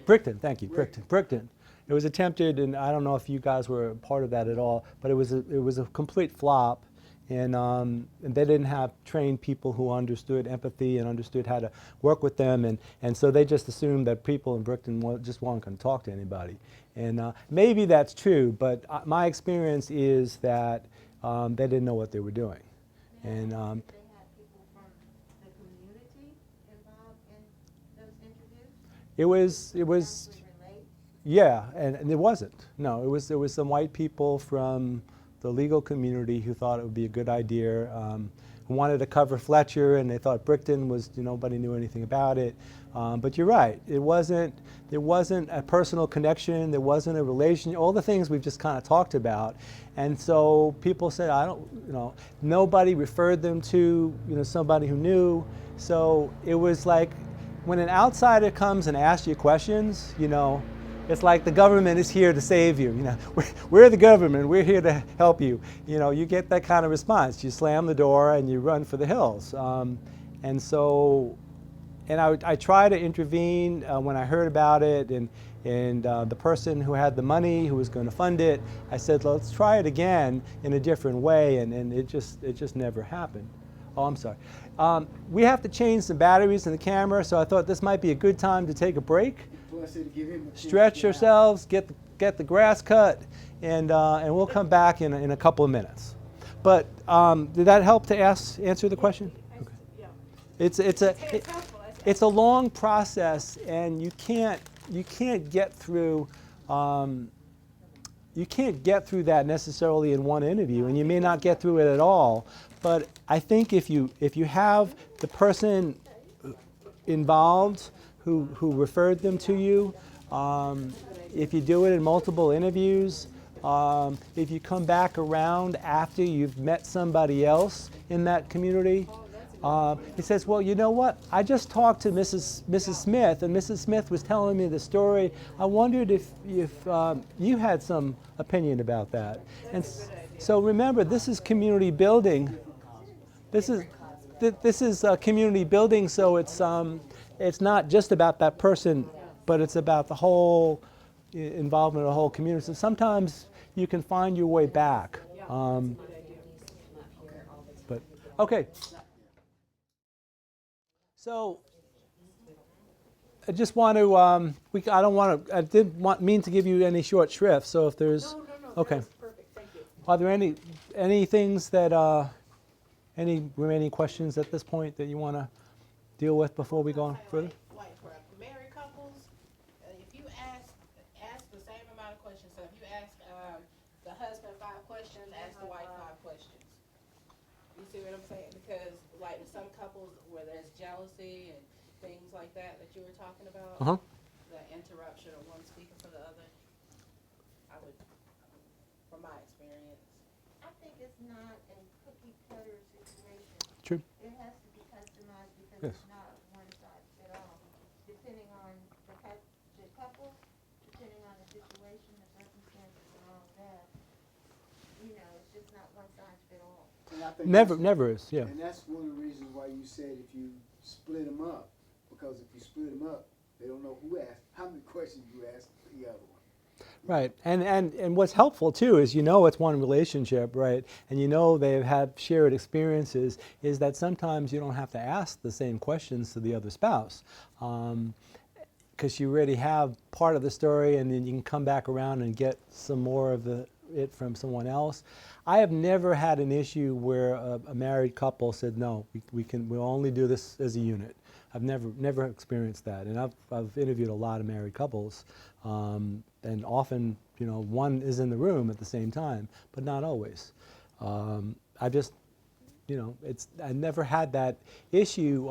Brickton, thank you, Brickton. It was attempted, and I don't know if you guys were a part of that at all, but it was a complete flop, and they didn't have trained people who understood empathy and understood how to work with them, and so they just assumed that people in Brickton just weren't going to talk to anybody. And maybe that's true, but my experience is that they didn't know what they were doing. And they had people from the community involved in those interviews? it was Actually relate? yeah, and it wasn't. No, it was some white people from the legal community who thought it would be a good idea, who wanted to cover Fletcher, and they thought Brickton was, nobody knew anything about it. But you're right, there wasn't a personal connection, there wasn't a relation, all the things we've just kind of talked about. And so people said, nobody referred them to, somebody who knew. So it was like, when an outsider comes and asks you questions, it's like the government is here to save you. You know, we're the government. We're here to help you. You know, you get that kind of response. You slam the door and you run for the hills. And so, and I try to intervene when I heard about it, and the person who had the money, who was going to fund it, I said, let's try it again in a different way, and it just never happened. Oh, I'm sorry. We have to change some batteries in the camera, so I thought this might be a good time to take a break. Plus, it'll give him a chance to Stretch get out. yourselves, get the grass cut, and we'll come back in a couple of minutes. But did that help to answer the question? Okay. Yeah. It's helpful. it's a long process, and you can't get through that necessarily in one interview, and you may not get through it at all. But I think if you have the person involved who referred them to you, if you do it in multiple interviews, if you come back around after you've met somebody else in that community, he says, well, you know what? I just talked to Mrs. Smith, and Mrs. Smith was telling me the story. I wondered if you had some opinion about that. And so remember, this is community building. This is community building. So it's not just about that person, but it's about the whole involvement of the whole community. So sometimes you can find your way back. But okay. So I just want to. I didn't mean to give you any short shrift. So if there's, No, okay. that's perfect, thank you. Are there any things that any remaining questions at this point that you want to deal with before we go on further? Like for married couples, if you ask the same amount of questions, so if you ask the husband 5 questions, ask the wife 5 questions. You see what I'm saying? Because like with some couples where there's jealousy and things like that you were talking about, the interruption of one speaking for the other, I would, from my experience. I think it's not a cookie cutter situation. True. It has to be customized because Yes. it's not one size fit all. Depending on the couple, depending on the situation, the circumstances and all of that, you know, it's just not one size fit all. And I think Never is. Yeah. And that's one of the reasons why you said if you split them up, because if you split them up, they don't know who asked, how many questions you asked the other one. Right, and what's helpful too is it's one relationship, right? And they have shared experiences. Is that sometimes you don't have to ask the same questions to the other spouse, because you already have part of the story, and then you can come back around and get some more of it from someone else. I have never had an issue where a married couple said no, we'll only do this as a unit. I've never experienced that, and I've interviewed a lot of married couples, and often one is in the room at the same time, but not always. I just I never had that issue.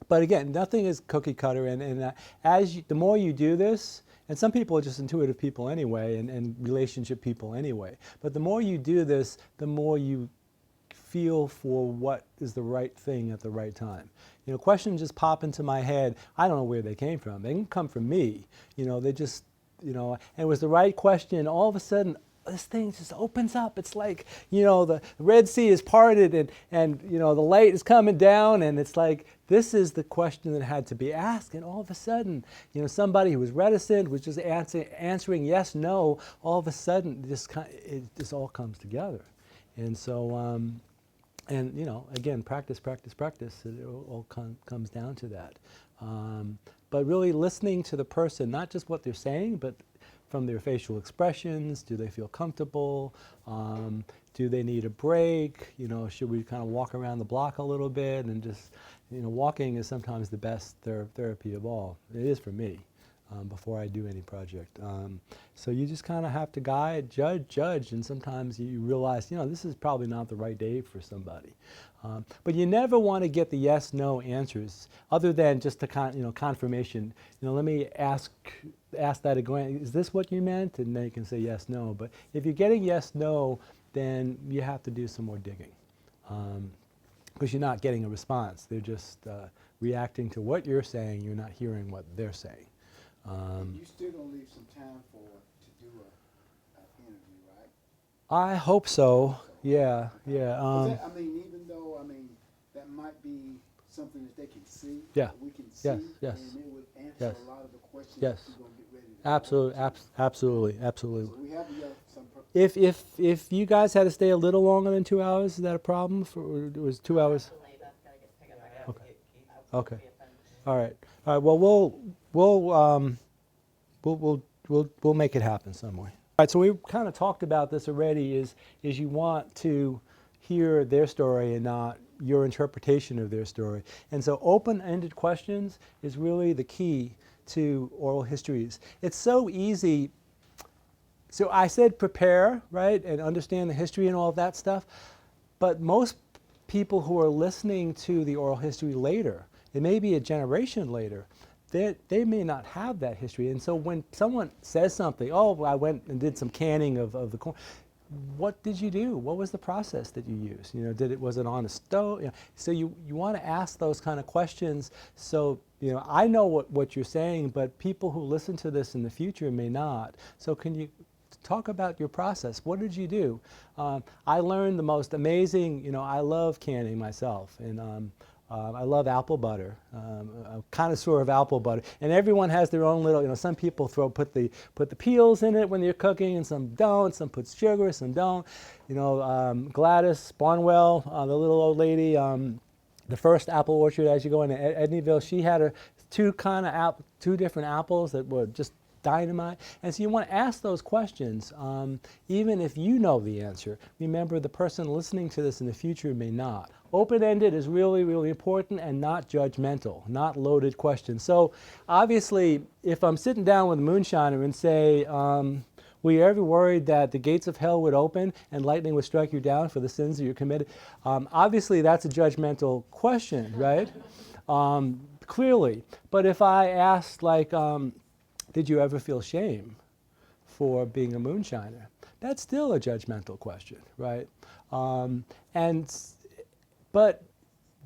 But again, nothing is cookie cutter, and the more you do this, and some people are just intuitive people anyway, and relationship people anyway. But the more you do this, the more you feel for what is the right thing at the right time. Questions just pop into my head. I don't know where they came from. They can come from me. They just, and it was the right question. All of a sudden, this thing just opens up. It's like, the Red Sea is parted, and the light is coming down, and it's like, this is the question that had to be asked. And all of a sudden, somebody who was reticent was just answering yes, no. All of a sudden, it just all comes together. And so, again, practice. It all comes down to that. But really listening to the person, not just what they're saying, but from their facial expressions. Do they feel comfortable? Do they need a break? Should we kind of walk around the block a little bit? And just, walking is sometimes the best therapy of all. It is for me. Before I do any project. So you just kind of have to guide, judge, and sometimes you realize, this is probably not the right day for somebody. But you never want to get the yes, no answers, other than just the confirmation. Let me ask that again. Is this what you meant? And then you can say yes, no. But if you're getting yes, no, then you have to do some more digging, because you're not getting a response. They're just reacting to what you're saying. You're not hearing what they're saying. And you still gonna leave some time to do an interview, right? I hope so. Yeah, yeah. 'Cause that, I mean, even though, I mean, that might be something that they can see. Yeah. that we can see. Yes, yes, And it would answer yes. a lot of the questions Yes. that you're gonna get ready to. Absolutely, ask. absolutely, So absolutely. we have some. If you guys had to stay a little longer than 2 hours, is that a problem? Or it was 2 hours? Okay. All right. All right. Well, we'll make it happen some way. All right. So we kind of talked about this already. Is you want to hear their story and not your interpretation of their story. And so open-ended questions is really the key to oral histories. It's so easy. So I said prepare, right, and understand the history and all of that stuff. But most people who are listening to the oral history later, it may be a generation later, they may not have that history. And so when someone says something, oh, I went and did some canning of the corn, what did you do? What was the process that you used? You know, was it on a stove? You know, so you want to ask those kind of questions. So, you know, I know what you're saying, but people who listen to this in the future may not. So can you talk about your process? What did you do? I learned the most amazing, you know, I love canning myself, and I love apple butter. I'm a connoisseur of apple butter, and everyone has their own little, you know, some people put the peels in it when you're cooking, and some don't, some put sugar, some don't. You know, Gladys Barnwell, the little old lady, the first apple orchard as you go into Edneyville, she had two different apples that were just dynamite. And so you want to ask those questions, even if you know the answer. Remember, the person listening to this in the future may not. Open-ended is really, really important, and not judgmental, not loaded questions. So obviously, if I'm sitting down with a moonshiner and say, were you ever worried that the gates of hell would open and lightning would strike you down for the sins that you committed? Obviously, that's a judgmental question, right? Clearly. But if I asked, like, did you ever feel shame for being a moonshiner? That's still a judgmental question, right? But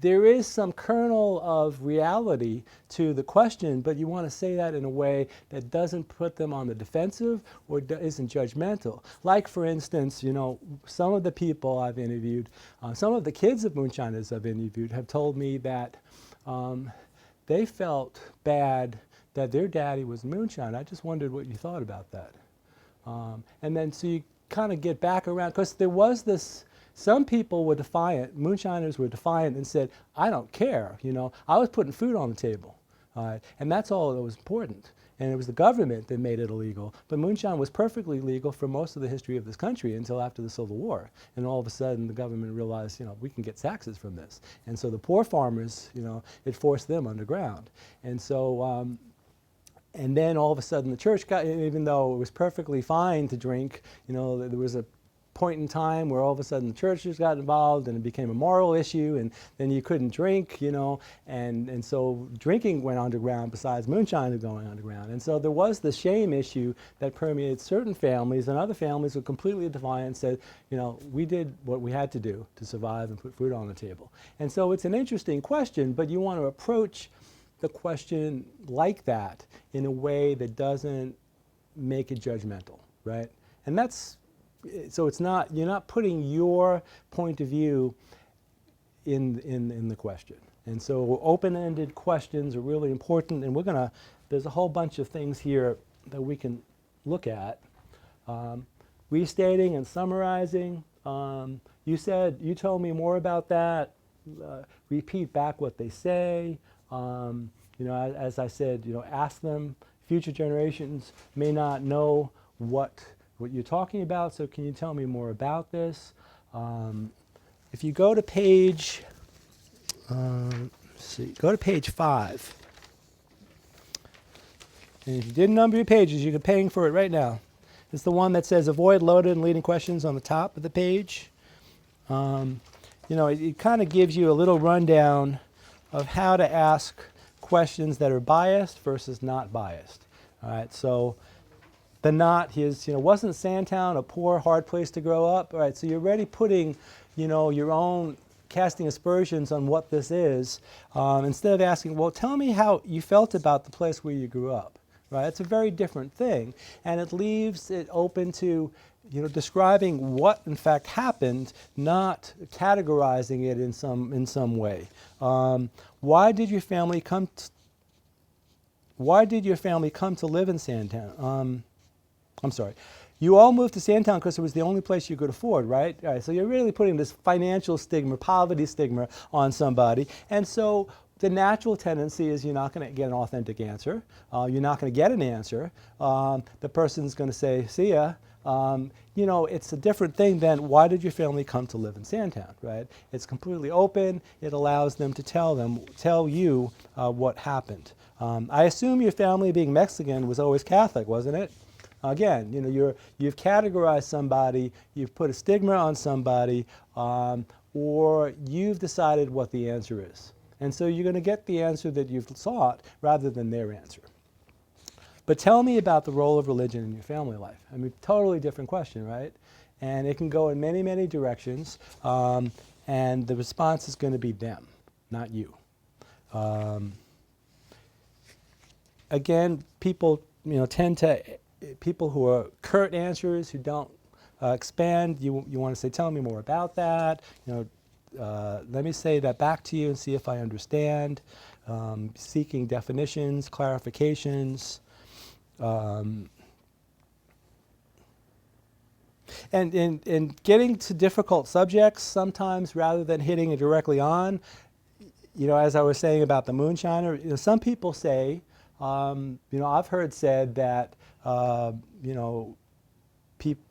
there is some kernel of reality to the question, but you want to say that in a way that doesn't put them on the defensive or isn't judgmental. Like, for instance, you know, some of the people I've interviewed, some of the kids of moonshiners I've interviewed have told me that they felt bad that their daddy was a moonshiner. I just wondered what you thought about that. And then so you kind of get back around, because there was this, some people were defiant, moonshiners were defiant and said, I don't care, you know, I was putting food on the table. And that's all that was important. And it was the government that made it illegal. But moonshine was perfectly legal for most of the history of this country until after the Civil War. And all of a sudden the government realized, you know, we can get taxes from this. And so the poor farmers, you know, it forced them underground. And so, and then all of a sudden the church got, even though it was perfectly fine to drink, you know, there was a point in time where all of a sudden the churches got involved and it became a moral issue, and then you couldn't drink, you know, and so drinking went underground besides moonshine going underground. And so there was the shame issue that permeated certain families, and other families were completely defiant and said, you know, we did what we had to do to survive and put food on the table. And so it's an interesting question, but you want to approach the question like that in a way that doesn't make it judgmental, right? And that's, so it's not, you're not putting your point of view in the question. And so open-ended questions are really important, and we're gonna, there's a whole bunch of things here that we can look at. Restating and summarizing, you told me more about that. Repeat back what they say. You know, as I said, you know, ask them. Future generations may not know what you're talking about, so can you tell me more about this? If you go to page, go to page 5. And if you didn't number your pages, you can paying for it right now. It's the one that says avoid loaded and leading questions on the top of the page. You know, it kind of gives you a little rundown of how to ask questions that are biased versus not biased. All right, so the not is, you know, wasn't Sandtown a poor, hard place to grow up? All right, so you're already putting, you know, your own, casting aspersions on what this is, instead of asking, well, tell me how you felt about the place where you grew up. right? It's a very different thing, and it leaves it open to, you know, describing what in fact happened, not categorizing it in some way. Why did your family come to live in Sandtown? I'm sorry. You all moved to Sandtown because it was the only place you could afford, right? All right, so you're really putting this financial stigma, poverty stigma on somebody. And so the natural tendency is you're not going to get an authentic answer. You're not going to get an answer. The person's going to say, see ya. You know, it's a different thing than why did your family come to live in Sandtown, right? It's completely open. It allows them to tell you what happened. I assume your family being Mexican was always Catholic, wasn't it? Again, you know, you've categorized somebody, you've put a stigma on somebody, or you've decided what the answer is. And so you're going to get the answer that you've sought rather than their answer. But tell me about the role of religion in your family life. I mean, totally different question, right? And it can go in many, many directions, and the response is going to be them, not you. Again, people, you know, people who are curt answers, who don't expand, you want to say, tell me more about that. You know, let me say that back to you and see if I understand. Seeking definitions, clarifications. And in getting to difficult subjects, sometimes rather than hitting it directly on, you know, as I was saying about the moonshiner, you know, some people say, you know, I've heard said that, you know,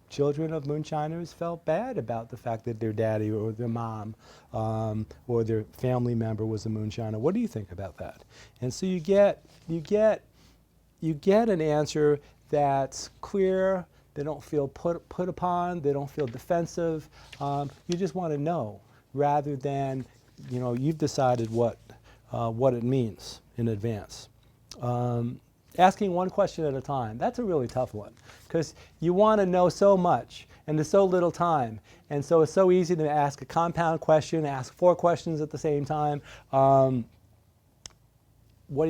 children of moonshiners felt bad about the fact that their daddy or their mom or their family member was a moonshiner. What do you think about that? And so you get an answer that's clear. They don't feel put upon. They don't feel defensive. You just want to know, rather than, you know, you've decided what it means in advance. Asking one question at a time, that's a really tough one, because you want to know so much and there's so little time. And so it's so easy to ask a compound question, ask 4 questions at the same time. What are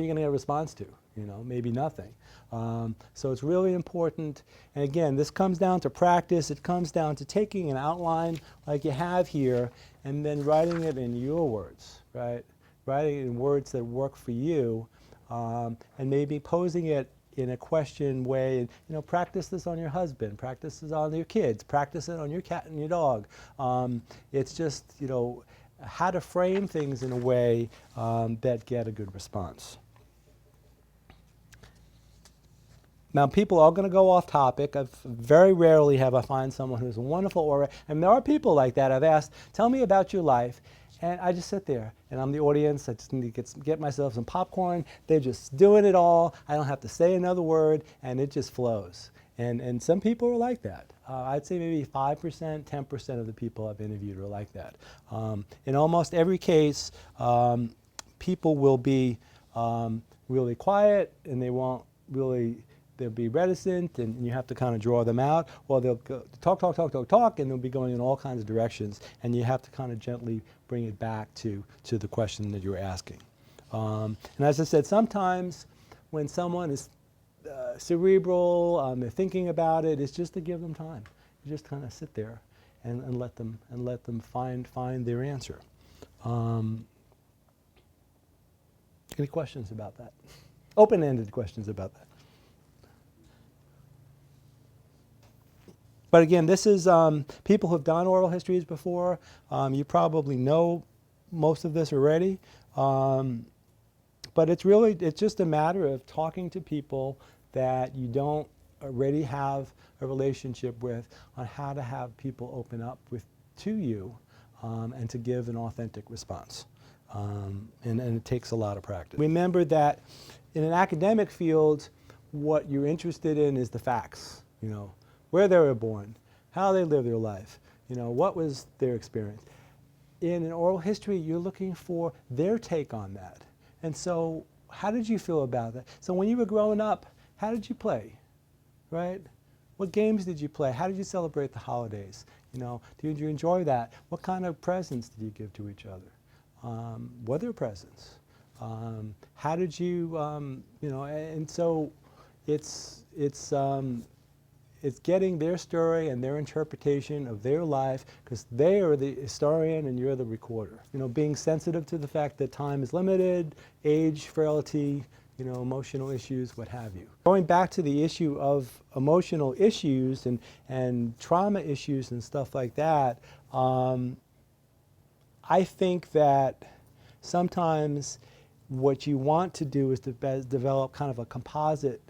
you going to get a response to? You know, maybe nothing. So it's really important. And again, this comes down to practice. It comes down to taking an outline like you have here and then writing it in your words, right? Writing it in words that work for you. And maybe posing it in a question way. You know, practice this on your husband, practice this on your kids, practice it on your cat and your dog. It's just, you know, how to frame things in a way that get a good response. Now, people are going to go off topic. Very rarely have I find someone who's a wonderful orator. And there are people like that. I've asked, tell me about your life. And I just sit there, and I'm the audience. I just need to get myself some popcorn. They're just doing it all. I don't have to say another word, and it just flows. And some people are like that. I'd say maybe 5%, 10% of the people I've interviewed are like that. In almost every case, people will be really quiet, and they won't really, they'll be reticent, and you have to kind of draw them out, or they'll go talk, and they'll be going in all kinds of directions, and you have to kind of gently bring it back to the question that you're asking. And as I said, sometimes when someone is cerebral, they're thinking about it, it's just to give them time. You just kind of sit there and let them find their answer. Any questions about that? Open-ended questions about that. But again, this is people who've done oral histories before. You probably know most of this already. But it's just a matter of talking to people that you don't already have a relationship with on how to have people open up to you and to give an authentic response. And it takes a lot of practice. Remember that in an academic field, what you're interested in is the facts, you know. Where they were born, how they lived their life, you know, what was their experience. In an oral history, you're looking for their take on that. And so, how did you feel about that? So when you were growing up, how did you play, right? What games did you play? How did you celebrate the holidays? You know, did you enjoy that? What kind of presents did you give to each other? Were there presents? How did you, you know, and so it's getting their story and their interpretation of their life, because they are the historian and you're the recorder. You know, being sensitive to the fact that time is limited, age, frailty, you know, emotional issues, what have you. Going back to the issue of emotional issues and trauma issues and stuff like that, I think that sometimes what you want to do is to develop kind of a composite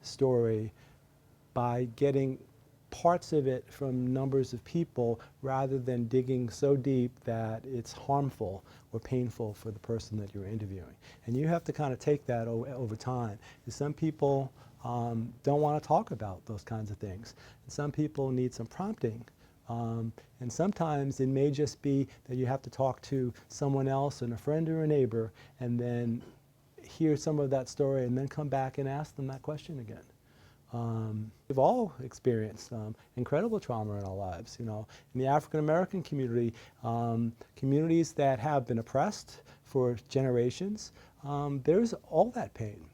story by getting parts of it from numbers of people rather than digging so deep that it's harmful or painful for the person that you're interviewing. And you have to kind of take that over time. And some people don't want to talk about those kinds of things. And some people need some prompting. And sometimes it may just be that you have to talk to someone else and a friend or a neighbor and then hear some of that story and then come back and ask them that question again. We've all experienced incredible trauma in our lives. You know, in the African American community, communities that have been oppressed for generations, there's all that pain.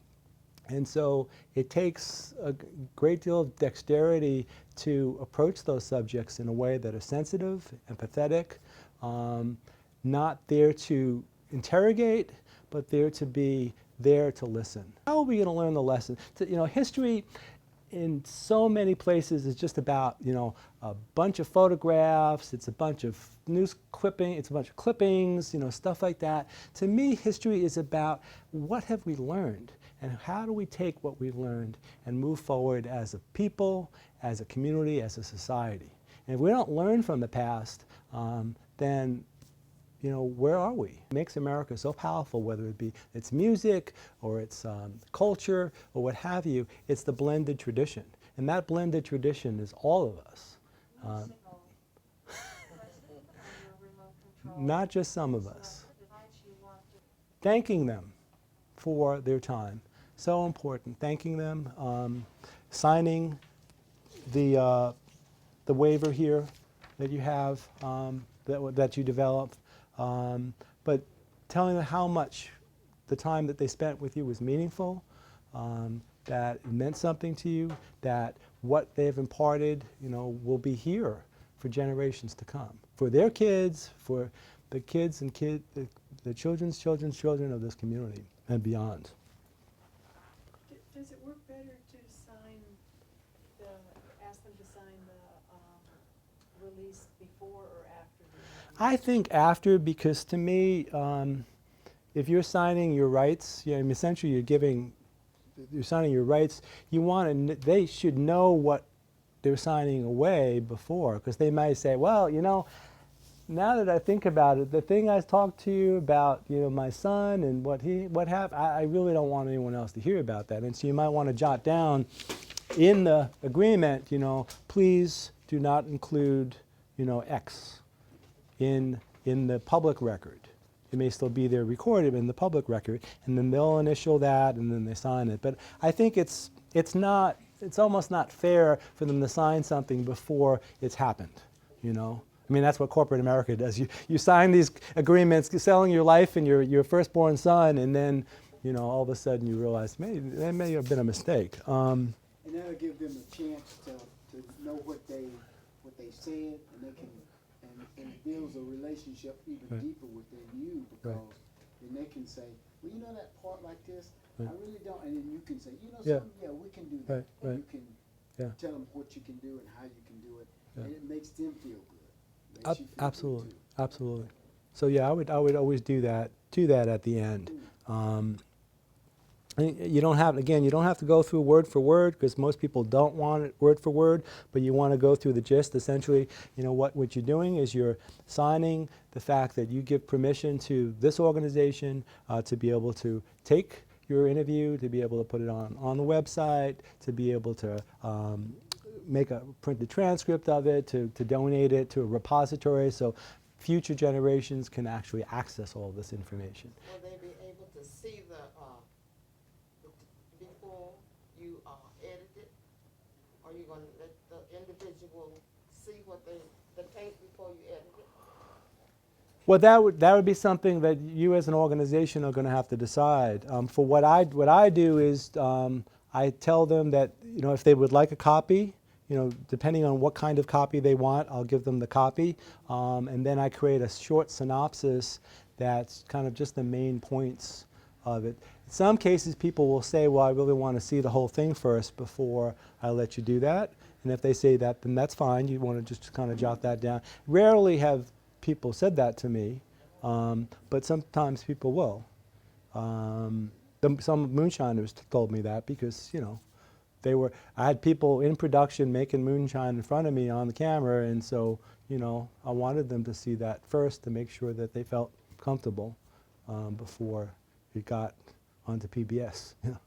And so it takes a great deal of dexterity to approach those subjects in a way that is sensitive, empathetic, not there to interrogate, but there to be there to listen. How are we going to learn the lesson? You know, history in so many places is just about, you know, a bunch of photographs, it's a bunch of news clipping, it's a bunch of clippings, you know, stuff like that. To me, history is about what have we learned and how do we take what we've learned and move forward as a people, as a community, as a society. And if we don't learn from the past, then you know, where are we? It makes America so powerful, whether it be its music or its culture or what have you, it's the blended tradition. And that blended tradition is all of us. Not just some of us. Thanking them for their time. So important. Thanking them. Signing the waiver here that you have, that you developed. But telling them how much the time that they spent with you was meaningful, that it meant something to you, that what they've imparted, you know, will be here for generations to come, for their kids, for the kids and the children's children's children of this community and beyond. Does it work better to ask them to sign the release before or after the I think after, because to me, if you're signing your rights, you know, essentially you're signing your rights, they should know what they're signing away before, because they might say, well, you know, now that I think about it, the thing I talked to you about, you know, my son and what happened, I really don't want anyone else to hear about that. And so you might want to jot down in the agreement, you know, please do not include, you know, X in the public record. It may still be there recorded in the public record, and then they'll initial that and then they sign it. But I think it's almost not fair for them to sign something before it's happened, you know. I mean, that's what corporate America does. You sign these agreements selling your life and your firstborn son, and then, you know, all of a sudden you realize, that may have been a mistake. And that'll give them a chance to know what they said, and they can, and it builds a relationship even Right. deeper within you, because Right. then they can say, well, you know that part like this, I Right. really don't, and then you can say, you know Yeah. something, yeah, we can do that. Right, And right. you can Yeah. tell them what you can do and how you can do it, Yeah. and it makes them feel good. Makes you feel good Absolutely, too. absolutely. So yeah, I would always do that at the end. And you don't have to go through word for word, because most people don't want it word for word, but you want to go through the gist. Essentially, you know, what you're doing is you're signing the fact that you give permission to this organization to be able to take your interview, to be able to put it on the website, to be able to print the transcript of it, to donate it to a repository, so future generations can actually access all of this information. Will they be able to see the before you edit it? Or are you going to let the individual see what the tape before you edit it? Well, that would be something that you as an organization are going to have to decide. For what I do is I tell them that, you know, if they would like a copy, you know, depending on what kind of copy they want, I'll give them the copy. And then I create a short synopsis that's kind of just the main points of it. In some cases, people will say, well, I really want to see the whole thing first before I let you do that. And if they say that, then that's fine. You want to just kind of jot that down. Rarely have people said that to me, but sometimes people will. Some moonshiners told me that because, you know, I had people in production making moonshine in front of me on the camera, and so, you know, I wanted them to see that first to make sure that they felt comfortable before it got onto PBS. You know?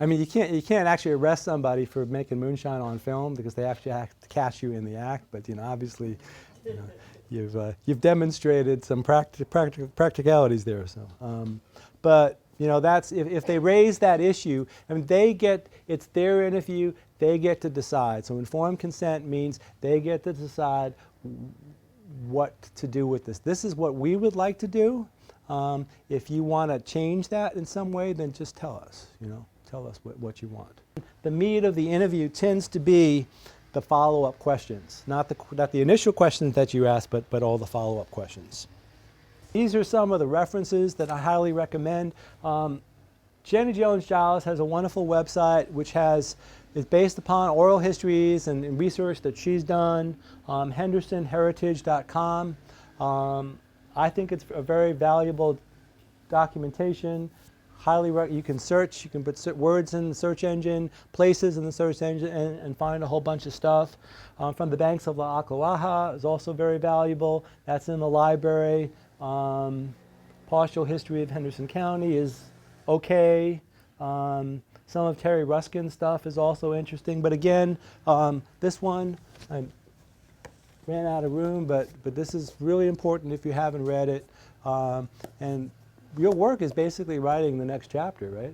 I mean, you can't actually arrest somebody for making moonshine on film because they actually have to catch you in the act. But you know, obviously, you know, you've demonstrated some practicalities there. So, but you know, that's if they raise that issue, I mean, it's their interview. They get to decide. So informed consent means they get to decide what to do with this. This is what we would like to do. If you want to change that in some way, then just tell us. You know. Tell us what you want. The meat of the interview tends to be the follow-up questions, not the initial questions that you ask, but all the follow-up questions. These are some of the references that I highly recommend. Jenny Jones-Giles has a wonderful website which is based upon oral histories and research that she's done, hendersonheritage.com. I think it's a very valuable documentation. You can search, you can put words in the search engine, places in the search engine, and find a whole bunch of stuff. From the Banks of La Aclawaha is also very valuable. That's in the library. Partial History of Henderson County is okay. Some of Terry Ruskin's stuff is also interesting. But again, this one, I ran out of room, but this is really important if you haven't read it. And your work is basically writing the next chapter, right?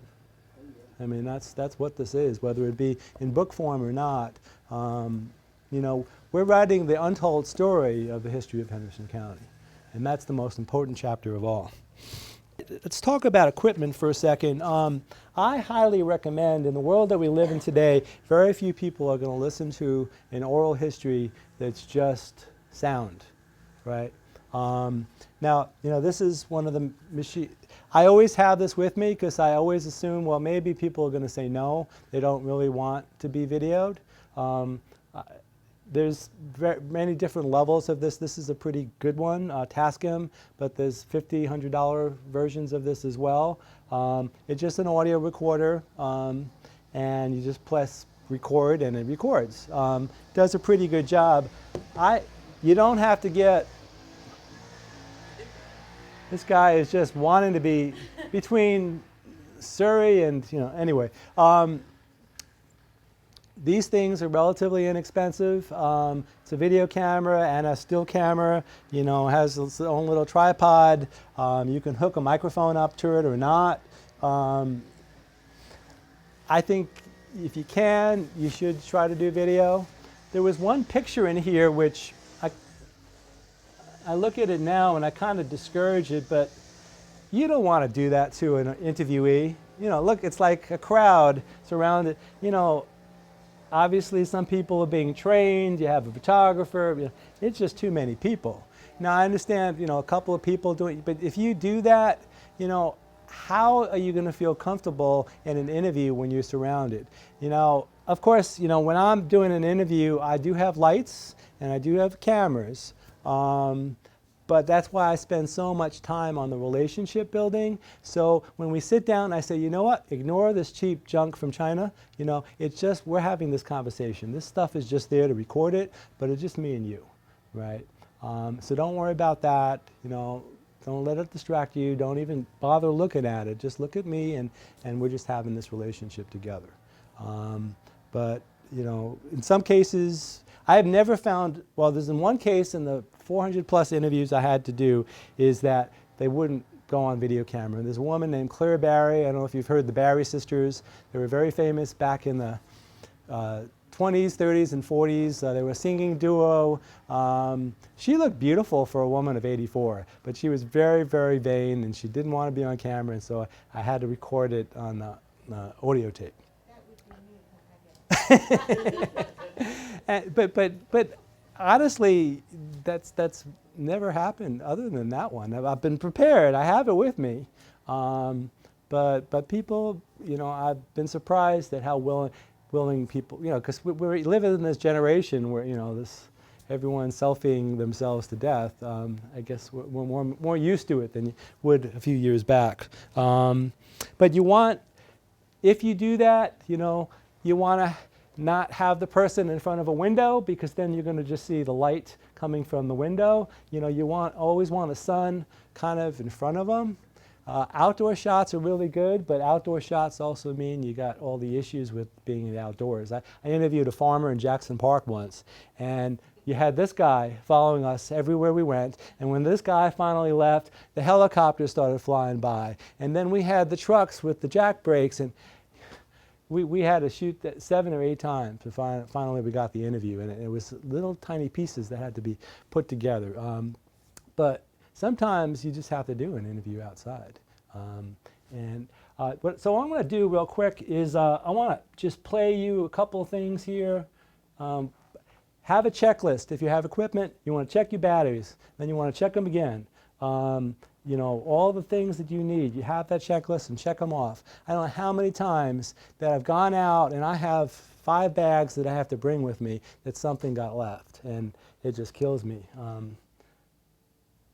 I mean, that's what this is, whether it be in book form or not. You know, we're writing the untold story of the history of Henderson County, and that's the most important chapter of all. Let's talk about equipment for a second. I highly recommend, in the world that we live in today, very few people are going to listen to an oral history that's just sound, right? Now, you know, this is one of the machine. I always have this with me because I always assume, well, maybe people are going to say no. They don't really want to be videoed. There's many different levels of this. This is a pretty good one, Tascam, but there's $50, $100 versions of this as well. It's just an audio recorder, and you just press record, and it records. Does a pretty good job. You don't have to get. This guy is just wanting to be between Surrey and, you know, anyway. These things are relatively inexpensive. It's a video camera and a still camera. You know, has its own little tripod. You can hook a microphone up to it or not. I think if you can, you should try to do video. There was one picture in here which I look at it now and I kind of discourage it, but you don't want to do that to an interviewee. You know, look, it's like a crowd surrounded. You know, obviously some people are being trained. You have a photographer. You know, it's just too many people. Now I understand, you know, a couple of people doing, but if you do that, you know, how are you going to feel comfortable in an interview when you're surrounded? You know, of course, you know, when I'm doing an interview, I do have lights and I do have cameras. But that's why I spend so much time on the relationship building. So when we sit down, I say, you know what, ignore this cheap junk from China. You know, it's just, we're having this conversation. This stuff is just there to record it, but it's just me and you, right? So don't worry about that. You know, don't let it distract you. Don't even bother looking at it. Just look at me, and we're just having this relationship together. But, you know, in some cases, I have never found, well, there's in one case in the 400 plus interviews I had to do, is that they wouldn't go on video camera. There's a woman named Claire Barry. I don't know if you've heard the Barry sisters. They were very famous back in the 20s, 30s, and 40s. They were a singing duo. She looked beautiful for a woman of 84, but she was very, very vain, and she didn't want to be on camera, and so I had to record it on the audio tape. That would be me, I guess. But honestly, that's never happened other than that one. I've been prepared. I have it with me. But people, you know, I've been surprised at how willing people, you know, because we live in this generation where, you know, everyone's selfieing themselves to death. I guess we're more used to it than you would a few years back. But if you do that, you know, you want to not have the person in front of a window, because then you're going to just see the light coming from the window. You know, you always want the sun kind of in front of them. Outdoor shots are really good, but outdoor shots also mean you got all the issues with being in the outdoors. I interviewed a farmer in Jackson Park once, and you had this guy following us everywhere we went, and when this guy finally left, the helicopters started flying by, and then we had the trucks with the jack brakes, and we had to shoot that 7 or 8 times to finally we got the interview, and it was little tiny pieces that had to be put together. But sometimes you just have to do an interview outside. So what I'm going to do real quick is I want to just play you a couple of things here. Have a checklist. If you have equipment, you want to check your batteries, then you want to check them again. You know, all the things that you need, you have that checklist and check them off. I don't know how many times that I've gone out and I have 5 bags that I have to bring with me that something got left, and it just kills me.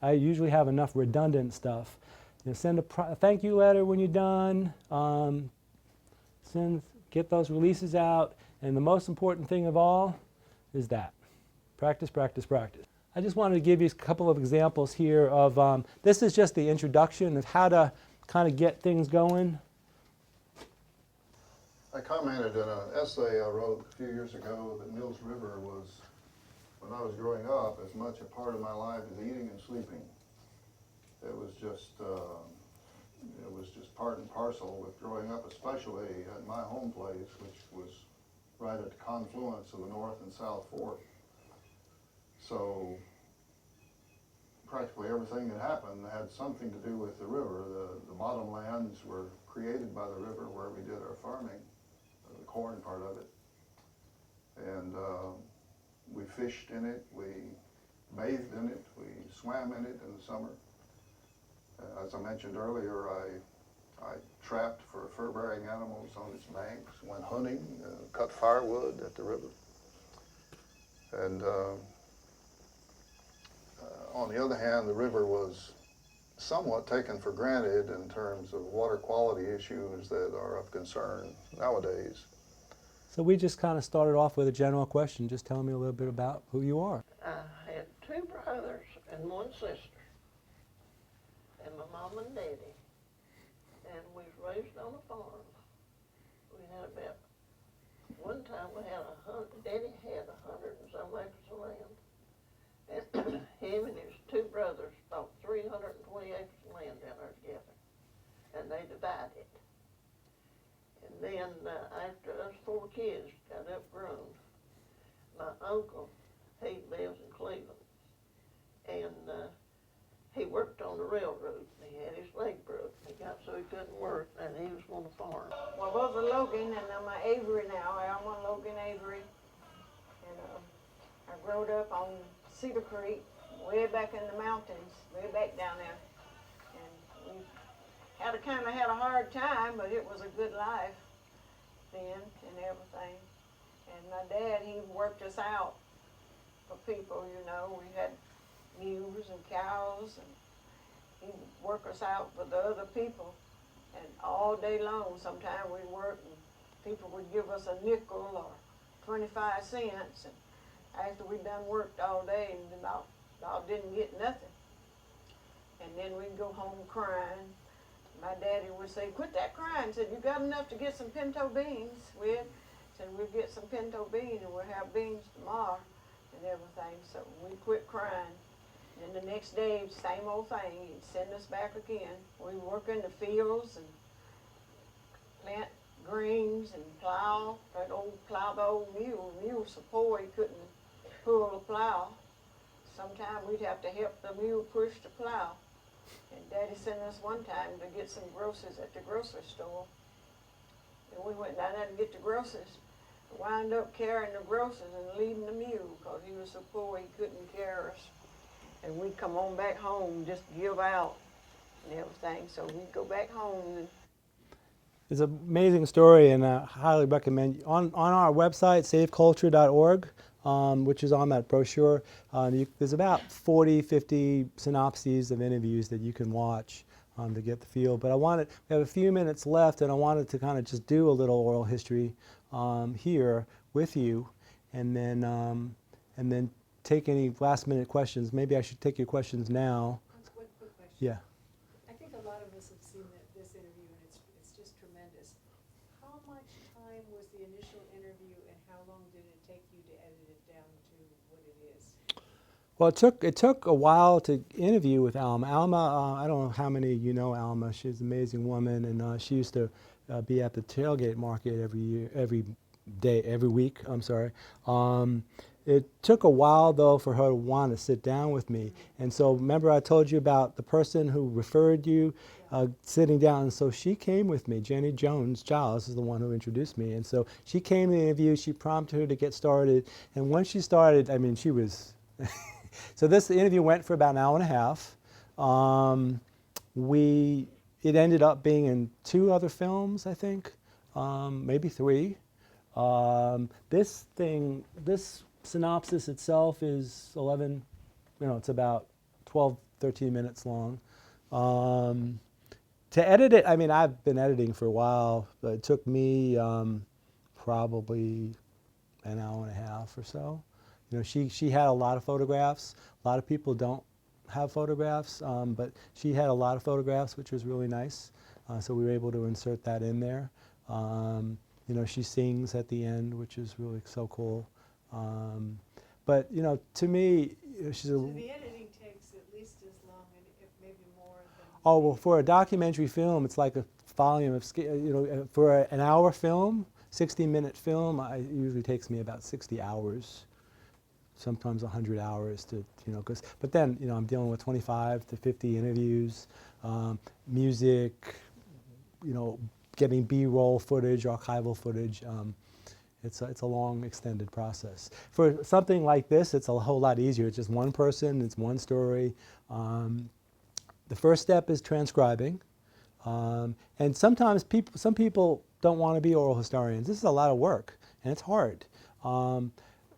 I usually have enough redundant stuff. You know, send a thank you letter when you're done. Get those releases out, and the most important thing of all is that. Practice, practice, practice. I just wanted to give you a couple of examples here of, this is just the introduction of how to kind of get things going. I commented in an essay I wrote a few years ago that Mills River was, when I was growing up, as much a part of my life as eating and sleeping. It was just part and parcel with growing up, especially at my home place, which was right at the confluence of the North and South Fork. So practically everything that happened had something to do with the river. The bottomlands were created by the river where we did our farming, the corn part of it. And we fished in it, we bathed in it, we swam in it in the summer. As I mentioned earlier, I trapped for fur-bearing animals on its banks, went hunting, cut firewood at the river. And on the other hand, the river was somewhat taken for granted in terms of water quality issues that are of concern nowadays. So we just kind of started off with a general question. Just tell me a little bit about who you are. I had 2 brothers and 1 sister, and my mom and daddy, and we was raised on a farm. We had about, one time we had Daddy had 100 and some acres of land, and him and his 2 brothers bought 320 acres of land down there together, and they divided it. And then after us 4 kids got upgrown, my uncle, he lives in Cleveland, and he worked on the railroad. He had his leg broke. He got so he couldn't work, and he was on the farm. Well, I was a Logan, and I'm a Avery now. I'm on Logan Avery. And I growed up on Cedar Creek, way back in the mountains, way back down there. And we kind of had a hard time, but it was a good life then and everything. And my dad, he worked us out for people, you know. We had mules and cows, and he'd work us out for the other people. And all day long, sometimes we'd work, and people would give us a nickel or 25 cents. And after we'd done worked all day, and about didn't get nothing. And then we'd go home crying. My daddy would say, "Quit that crying." Said, "You got enough to get some pinto beans with?" Said, "We'll get some pinto beans, and we'll have beans tomorrow," and everything. So we quit crying. And the next day, same old thing. He'd send us back again. We'd work in the fields and plant greens and plow, the old mule. Mule so poor he couldn't pull the plow. Sometimes we'd have to help the mule push the plow. And Daddy sent us one time to get some groceries at the grocery store. And we went down there to get the groceries. Wound up carrying the groceries and leading the mule because he was so poor he couldn't carry us. And we'd come on back home, just give out and everything. So we'd go back home. And it's an amazing story, and I highly recommend on our website, saveculture.org, which is on that brochure. There's about 40, 50 synopses of interviews that you can watch to get the feel. But we have a few minutes left, and I wanted to kind of just do a little oral history here with you, and then take any last-minute questions. Maybe I should take your questions now. One quick question. Yeah. I think a lot of us have seen this interview, and it's just tremendous. How much time was the initial interview, and how long did it take you to edit it down to what it is? Well, it took a while to interview with Alma. Alma, I don't know how many you know Alma. She's an amazing woman, and she used to be at the tailgate market every week. I'm sorry. It took a while, though, for her to want to sit down with me. And so remember I told you about the person who referred you sitting down. And so she came with me. Jenny Jones-Giles is the one who introduced me. And so she came to the interview. She prompted her to get started. And when she started, I mean, she was... So this interview went for about an hour and a half. It ended up being in 2 other films, I think, maybe 3. This synopsis itself is 11, it's about 12, 13 minutes long. To edit it, I mean, I've been editing for a while, but it took me probably an hour and a half or so. She had a lot of photographs. A lot of people don't have photographs, but she had a lot of photographs, which was really nice. So we were able to insert that in there. She sings at the end, which is really so cool. But to me, she's a... So the editing takes at least as long, and if maybe more than... Oh, well, for a documentary film, it's like a volume of, for an hour film, 60-minute film, it usually takes me about 60 hours, sometimes 100 hours to, but then, I'm dealing with 25 to 50 interviews, music, getting B-roll footage, archival footage. It's a long, extended process. For something like this, it's a whole lot easier. It's just one person, it's one story. The first step is transcribing. And sometimes some people don't want to be oral historians. This is a lot of work, and it's hard.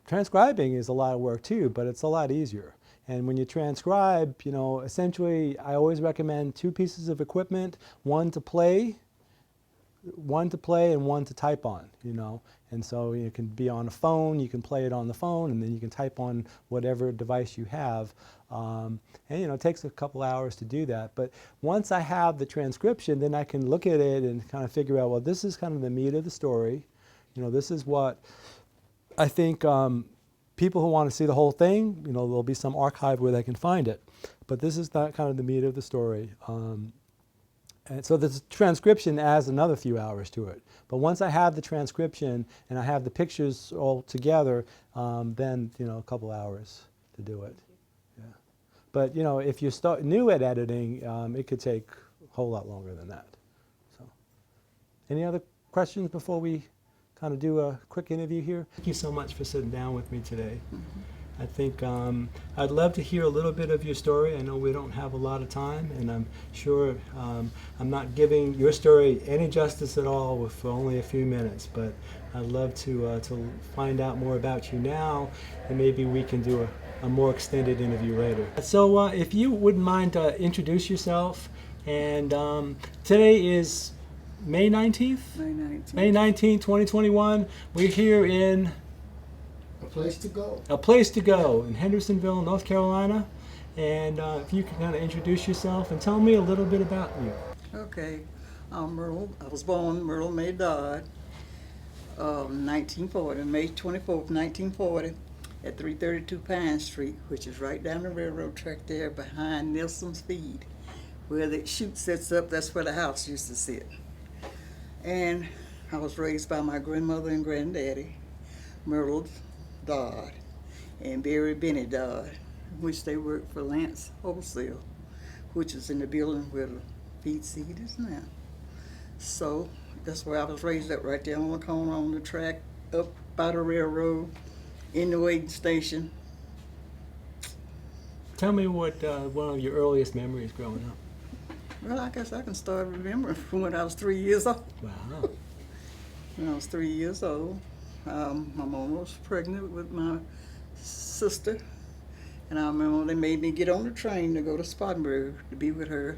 Transcribing is a lot of work too, but it's a lot easier. And when you transcribe, essentially, I always recommend 2 pieces of equipment, one to play and one to type on, And so it can be on a phone, you can play it on the phone, and then you can type on whatever device you have. And it takes a couple hours to do that. But once I have the transcription, then I can look at it and kind of figure out, well, this is kind of the meat of the story. This is what I think people who want to see the whole thing, there'll be some archive where they can find it. But this is not kind of the meat of the story. And so the transcription adds another few hours to it. But once I have the transcription and I have the pictures all together, then, a couple hours to do it. Yeah. But, if you start new at editing, it could take a whole lot longer than that. So, any other questions before we kind of do a quick interview here? Thank you so much for sitting down with me today. I think I'd love to hear a little bit of your story. I know we don't have a lot of time, and I'm sure I'm not giving your story any justice at all for only a few minutes, but I'd love to find out more about you now, and maybe we can do a more extended interview later. So if you wouldn't mind introduce yourself, and today is May 19th? May 19th, 2021. We're here in... A place to go. A place to go in Hendersonville, North Carolina. And if you can kind of introduce yourself and tell me a little bit about you. Okay, I'm Myrtle. I was born Myrtle May Dodd, 1940, May 24th, 1940, at 332 Pine Street, which is right down the railroad track there behind Nelson's Feed. Where the chute sets up, that's where the house used to sit. And I was raised by my grandmother and granddaddy, Myrtle Dodd and Barry Benny Dodd, which they worked for Lance Wholesale, which is in the building where the feed seed is now. So that's where I was raised at, right there on the corner on the track, up by the railroad, in the waiting station. Tell me what one of your earliest memories growing up. Well, I guess I can start remembering from when I was 3 years old. Wow. When I was 3 years old, my mom was pregnant with my sister, and I remember they made me get on the train to go to Spartanburg to be with her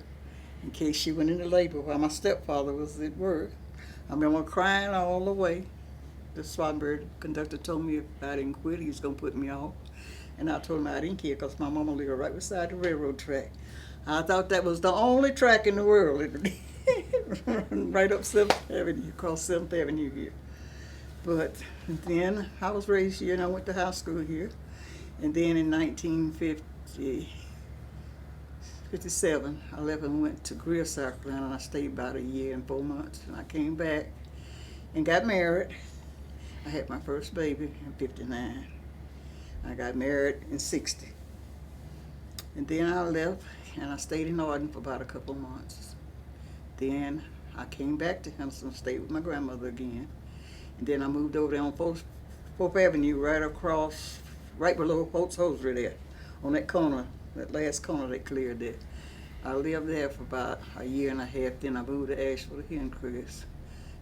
in case she went into labor while my stepfather was at work. I remember crying all the way. The Spartanburg conductor told me if I didn't quit, he was going to put me off. And I told him I didn't care because my mama lived right beside the railroad track. I thought that was the only track in the world. Right up 7th Avenue, across 7th Avenue here. But then I was raised here and I went to high school here. And then in 1957, I left and went to Greer, South Carolina, and I stayed about a year and 4 months. And I came back and got married. I had my first baby in 59. I got married in 60. And then I left and I stayed in Arden for about a couple of months. Then I came back to Henderson, stayed with my grandmother again. And then I moved over there on 4th Avenue, right across, right below Holt's Hosiery there, on that corner, that last corner they cleared there. I lived there for about a year and a half, then I moved to Asheville here in Chris.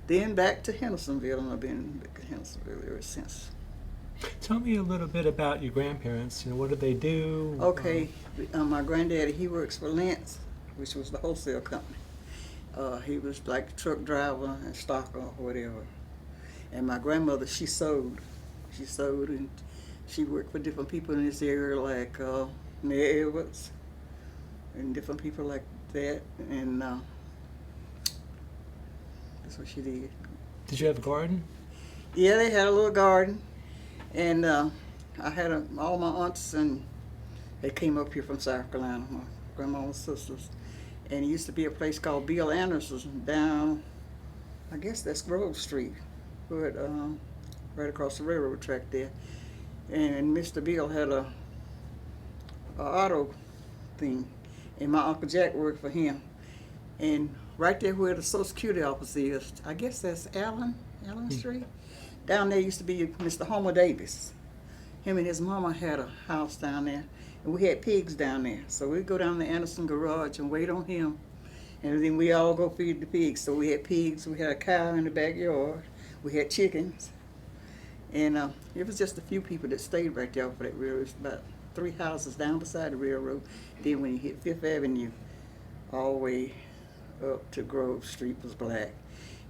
Then back to Hendersonville, and I've been back to Hendersonville ever since. Tell me a little bit about your grandparents. You know, what did they do? Okay, my granddaddy, he works for Lance, which was the wholesale company. He was like a truck driver and stocker or whatever. And my grandmother, she sewed. She sewed and she worked for different people in this area like Mayor Edwards and different people like that. And that's what she did. Did you have a garden? Yeah, they had a little garden. And I had all my aunts, and they came up here from South Carolina, my grandma's sisters. And it used to be a place called Bill Anderson's down, I guess that's Grove Street, but right across the railroad track there. And Mr. Bill had a auto thing, and my Uncle Jack worked for him. And right there where the Social Security office is, I guess that's Allen Street. Down there used to be Mr. Homer Davis. Him and his mama had a house down there, and we had pigs down there. So we'd go down to the Anderson garage and wait on him, and then we all go feed the pigs. So we had pigs, we had a cow in the backyard, we had chickens, and it was just a few people that stayed right there for that railroad. It was about 3 houses down beside the railroad. Then when you hit 5th Avenue, all the way up to Grove Street was black.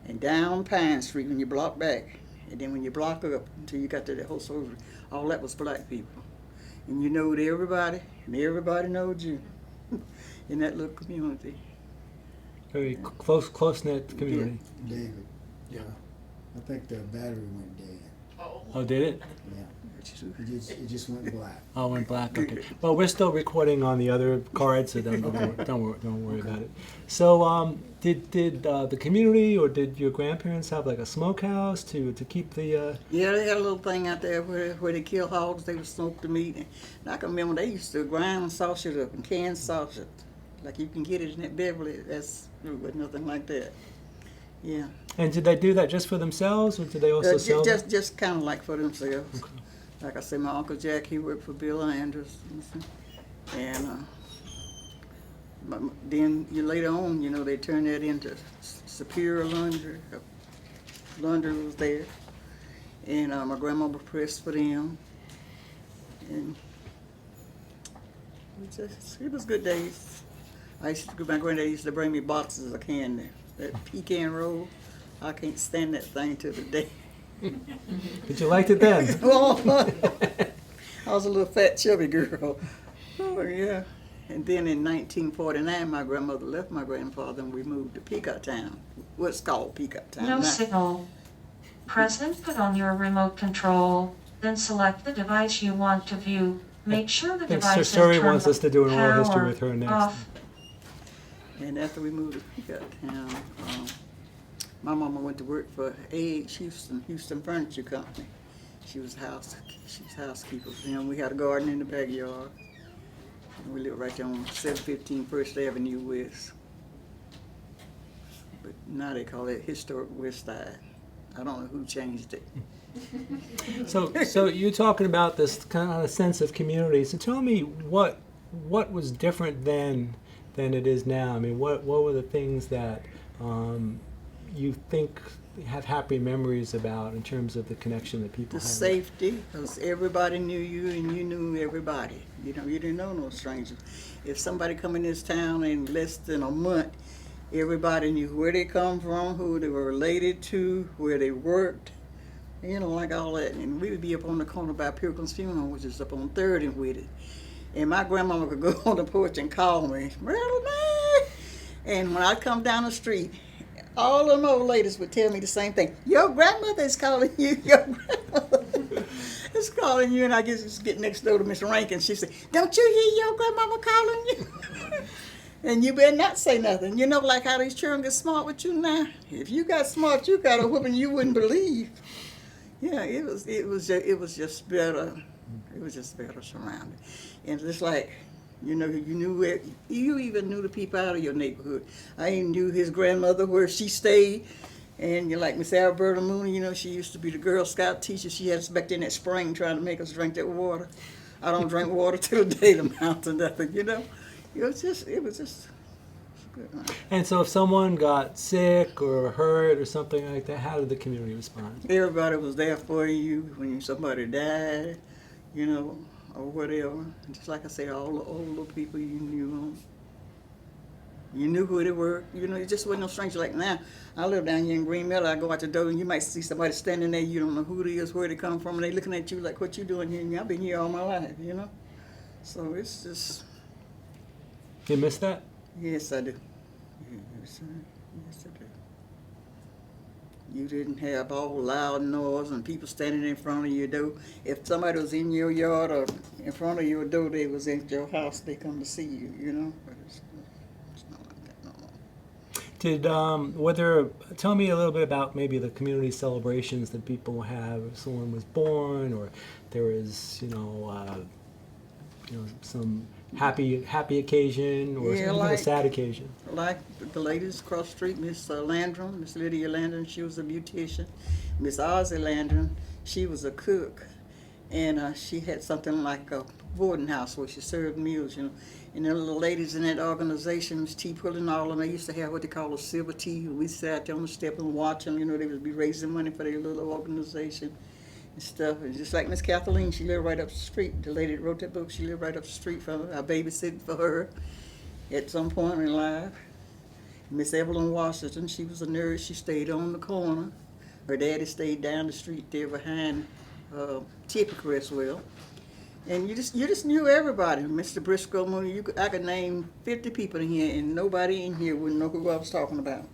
And down Pine Street when you block back, and then when you block up until you got to the whole soldier, all that was black people. And you knowed everybody, and everybody knowed you in that little community. Very close-knit community. David, yeah, I think the battery went dead. Oh, did it? Yeah, it just went black. Oh, went black. Okay. Well, we're still recording on the other card, so don't worry about it. So, did the community or did your grandparents have like a smokehouse to keep the? Yeah, they had a little thing out there where they kill hogs. They would smoke the meat. And I can remember they used to grind sausage up and can sausage, like you can get it in that Beverly. That's but nothing like that. Yeah. And did they do that just for themselves, or did they also sell? Just kind of like for themselves. Okay. Like I said, my Uncle Jack, he worked for Bill Anderson, and then later on, you know, they turned that into Superior Laundry. Laundry was there, and my grandmother pressed for them, and it was good days. My granddad used to bring me boxes of candy. That pecan roll, I can't stand that thing to the day. But you liked it then? I was a little fat, chubby girl. Oh, yeah. And then in 1949, my grandmother left my grandfather and we moved to Peacock Town. What's called Peacock Town. No signal. Press input on your remote control, then select the device you want to view. Make sure the device is Suri turned wants us to do an oral history power with her next. off. And after we moved to Peacock Town, My mama went to work for A.H. Houston Furniture Company. She was housekeeper. You know, we had a garden in the backyard. And we lived right there on 715 First Avenue West. But now they call it Historic West Side. I don't know who changed it. So you're talking about this kind of sense of community. So tell me what was different then than it is now. I mean, what were the things that you think have happy memories about in terms of the connection that people The have? safety, because everybody knew you and you knew everybody. You know, you didn't know no strangers. If somebody come in this town in less than a month, everybody knew where they come from, who they were related to, where they worked, you know, like all that. And we would be up on the corner by Pilgrim's Funeral, which is up on 3rd and Whittier. And my grandmama could go on the porch and call me, "Marilyn!" And when I come down the street, all them old ladies would tell me the same thing. Your grandmother is calling you. Your grandmother is calling you. And I just get next door to Miss Rankin. She said, "Don't you hear your grandmama calling you?" And you better not say nothing. You know, like how these children get smart with you now. If you got smart, you got a whooping you wouldn't believe. Yeah, it was just better. It was just better surrounded. And just like, you know, you even knew the people out of your neighborhood. I even knew his grandmother where she stayed. And you're like Miss Alberta Mooney, you know, she used to be the Girl Scout teacher. She had us back in that spring trying to make us drink that water. I don't drink water till the day the mountain nothing, you know. It was just good. And so if someone got sick or hurt or something like that, how did the community respond? Everybody was there for you when somebody died, you know, or whatever. And just like I say, all the older people you knew them. You knew who they were. You know, it just wasn't no stranger. Like now, I live down here in Green Meadow. I go out the door and you might see somebody standing there. You don't know who it is, where they come from, and they looking at you like, "What you doing here?" And I've been here all my life, you know. So it's just. You miss that? Yes, I do. Yes, I do. You didn't have all loud noise and people standing in front of your door. If somebody was in your yard or in front of your door, they was in your house, they come to see you, you know. But it's not like that no more. Tell me a little bit about maybe the community celebrations that people have if someone was born or there is, some happy occasion or even a sad occasion. Like the ladies across the street, Miss Landrum, Miss Lydia Landrum, she was a beautician. Miss Ozzie Landrum, she was a cook. And she had something like a boarding house where she served meals, you know. And the little ladies in that organization, Miss T. Pull and all of them, they used to have what they call a silver tea. We sat there on the step and watch them, you know, they would be raising money for their little organization and stuff. And just like Miss Kathleen, she lived right up the street. The lady that wrote that book, she lived right up the street from her. I babysitted for her at some point in life. Miss Evelyn Washington, she was a nurse. She stayed on the corner. Her daddy stayed down the street there behind Tippy Cresswell. And you just knew everybody. Mr. Briscoe Mooney, I could name 50 people in here, and nobody in here wouldn't know who I was talking about.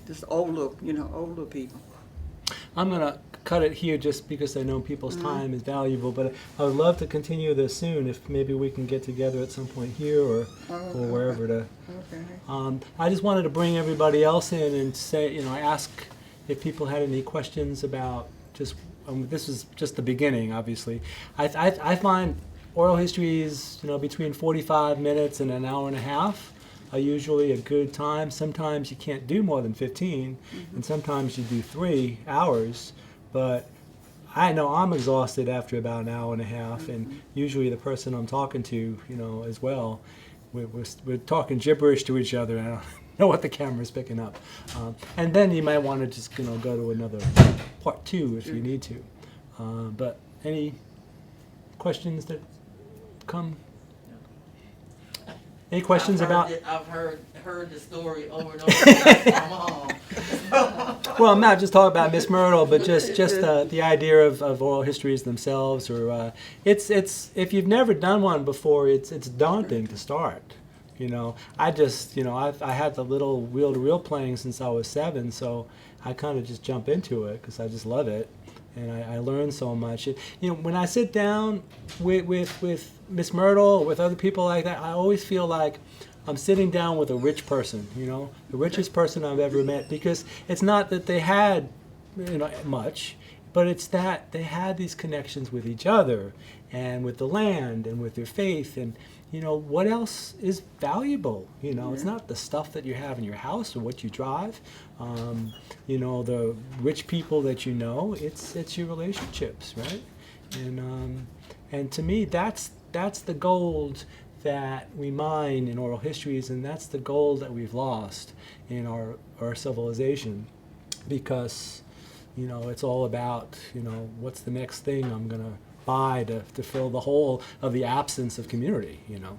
Just older people. I'm going to cut it here just because I know people's time is valuable, but I would love to continue this soon if maybe we can get together at some point here or wherever to. Okay. I just wanted to bring everybody else in and say, I ask if people had any questions about just, this is just the beginning, obviously. I find oral histories, between 45 minutes and an hour and a half are usually a good time. Sometimes you can't do more than 15, and sometimes you do 3 hours. But I know I'm exhausted after about an hour and a half, and usually the person I'm talking to, as well, we're talking gibberish to each other, and I don't know what the camera's picking up. And then you might want to just, go to another part 2 if you need to. But any questions that come? Any questions about? I've heard the story over and over again from my mom. Well, I'm not just talking about Miss Myrtle, but just the idea of oral histories themselves, or it's if you've never done one before, it's daunting to start. I just I had the little reel-to-reel playing since I was 7, so I kind of just jump into it because I just love it, and I learn so much. When I sit down with Miss Myrtle or with other people like that, I always feel like I'm sitting down with a rich person, you know, the richest person I've ever met, because it's not that they had, you know, much, but it's that they had these connections with each other and with the land and with their faith, and you know, what else is valuable? You know, it's not the stuff that you have in your house or what you drive. You know, the rich people that you know, it's your relationships, right? And to me, that's the gold that we mine in oral histories, and that's the gold that we've lost in our civilization, because you know, it's all about, you know, what's the next thing I'm gonna buy to fill the hole of the absence of community, you know.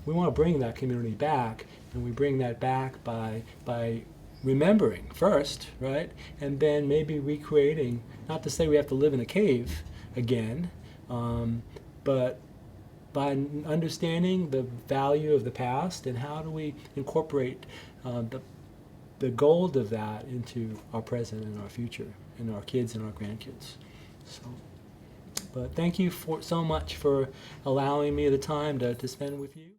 We want to bring that community back, and we bring that back by remembering first, right? And then maybe recreating, not to say we have to live in a cave again, but by understanding the value of the past and how do we incorporate the gold of that into our present and our future, and our kids and our grandkids. So. But thank you so much for allowing me the time to spend with you.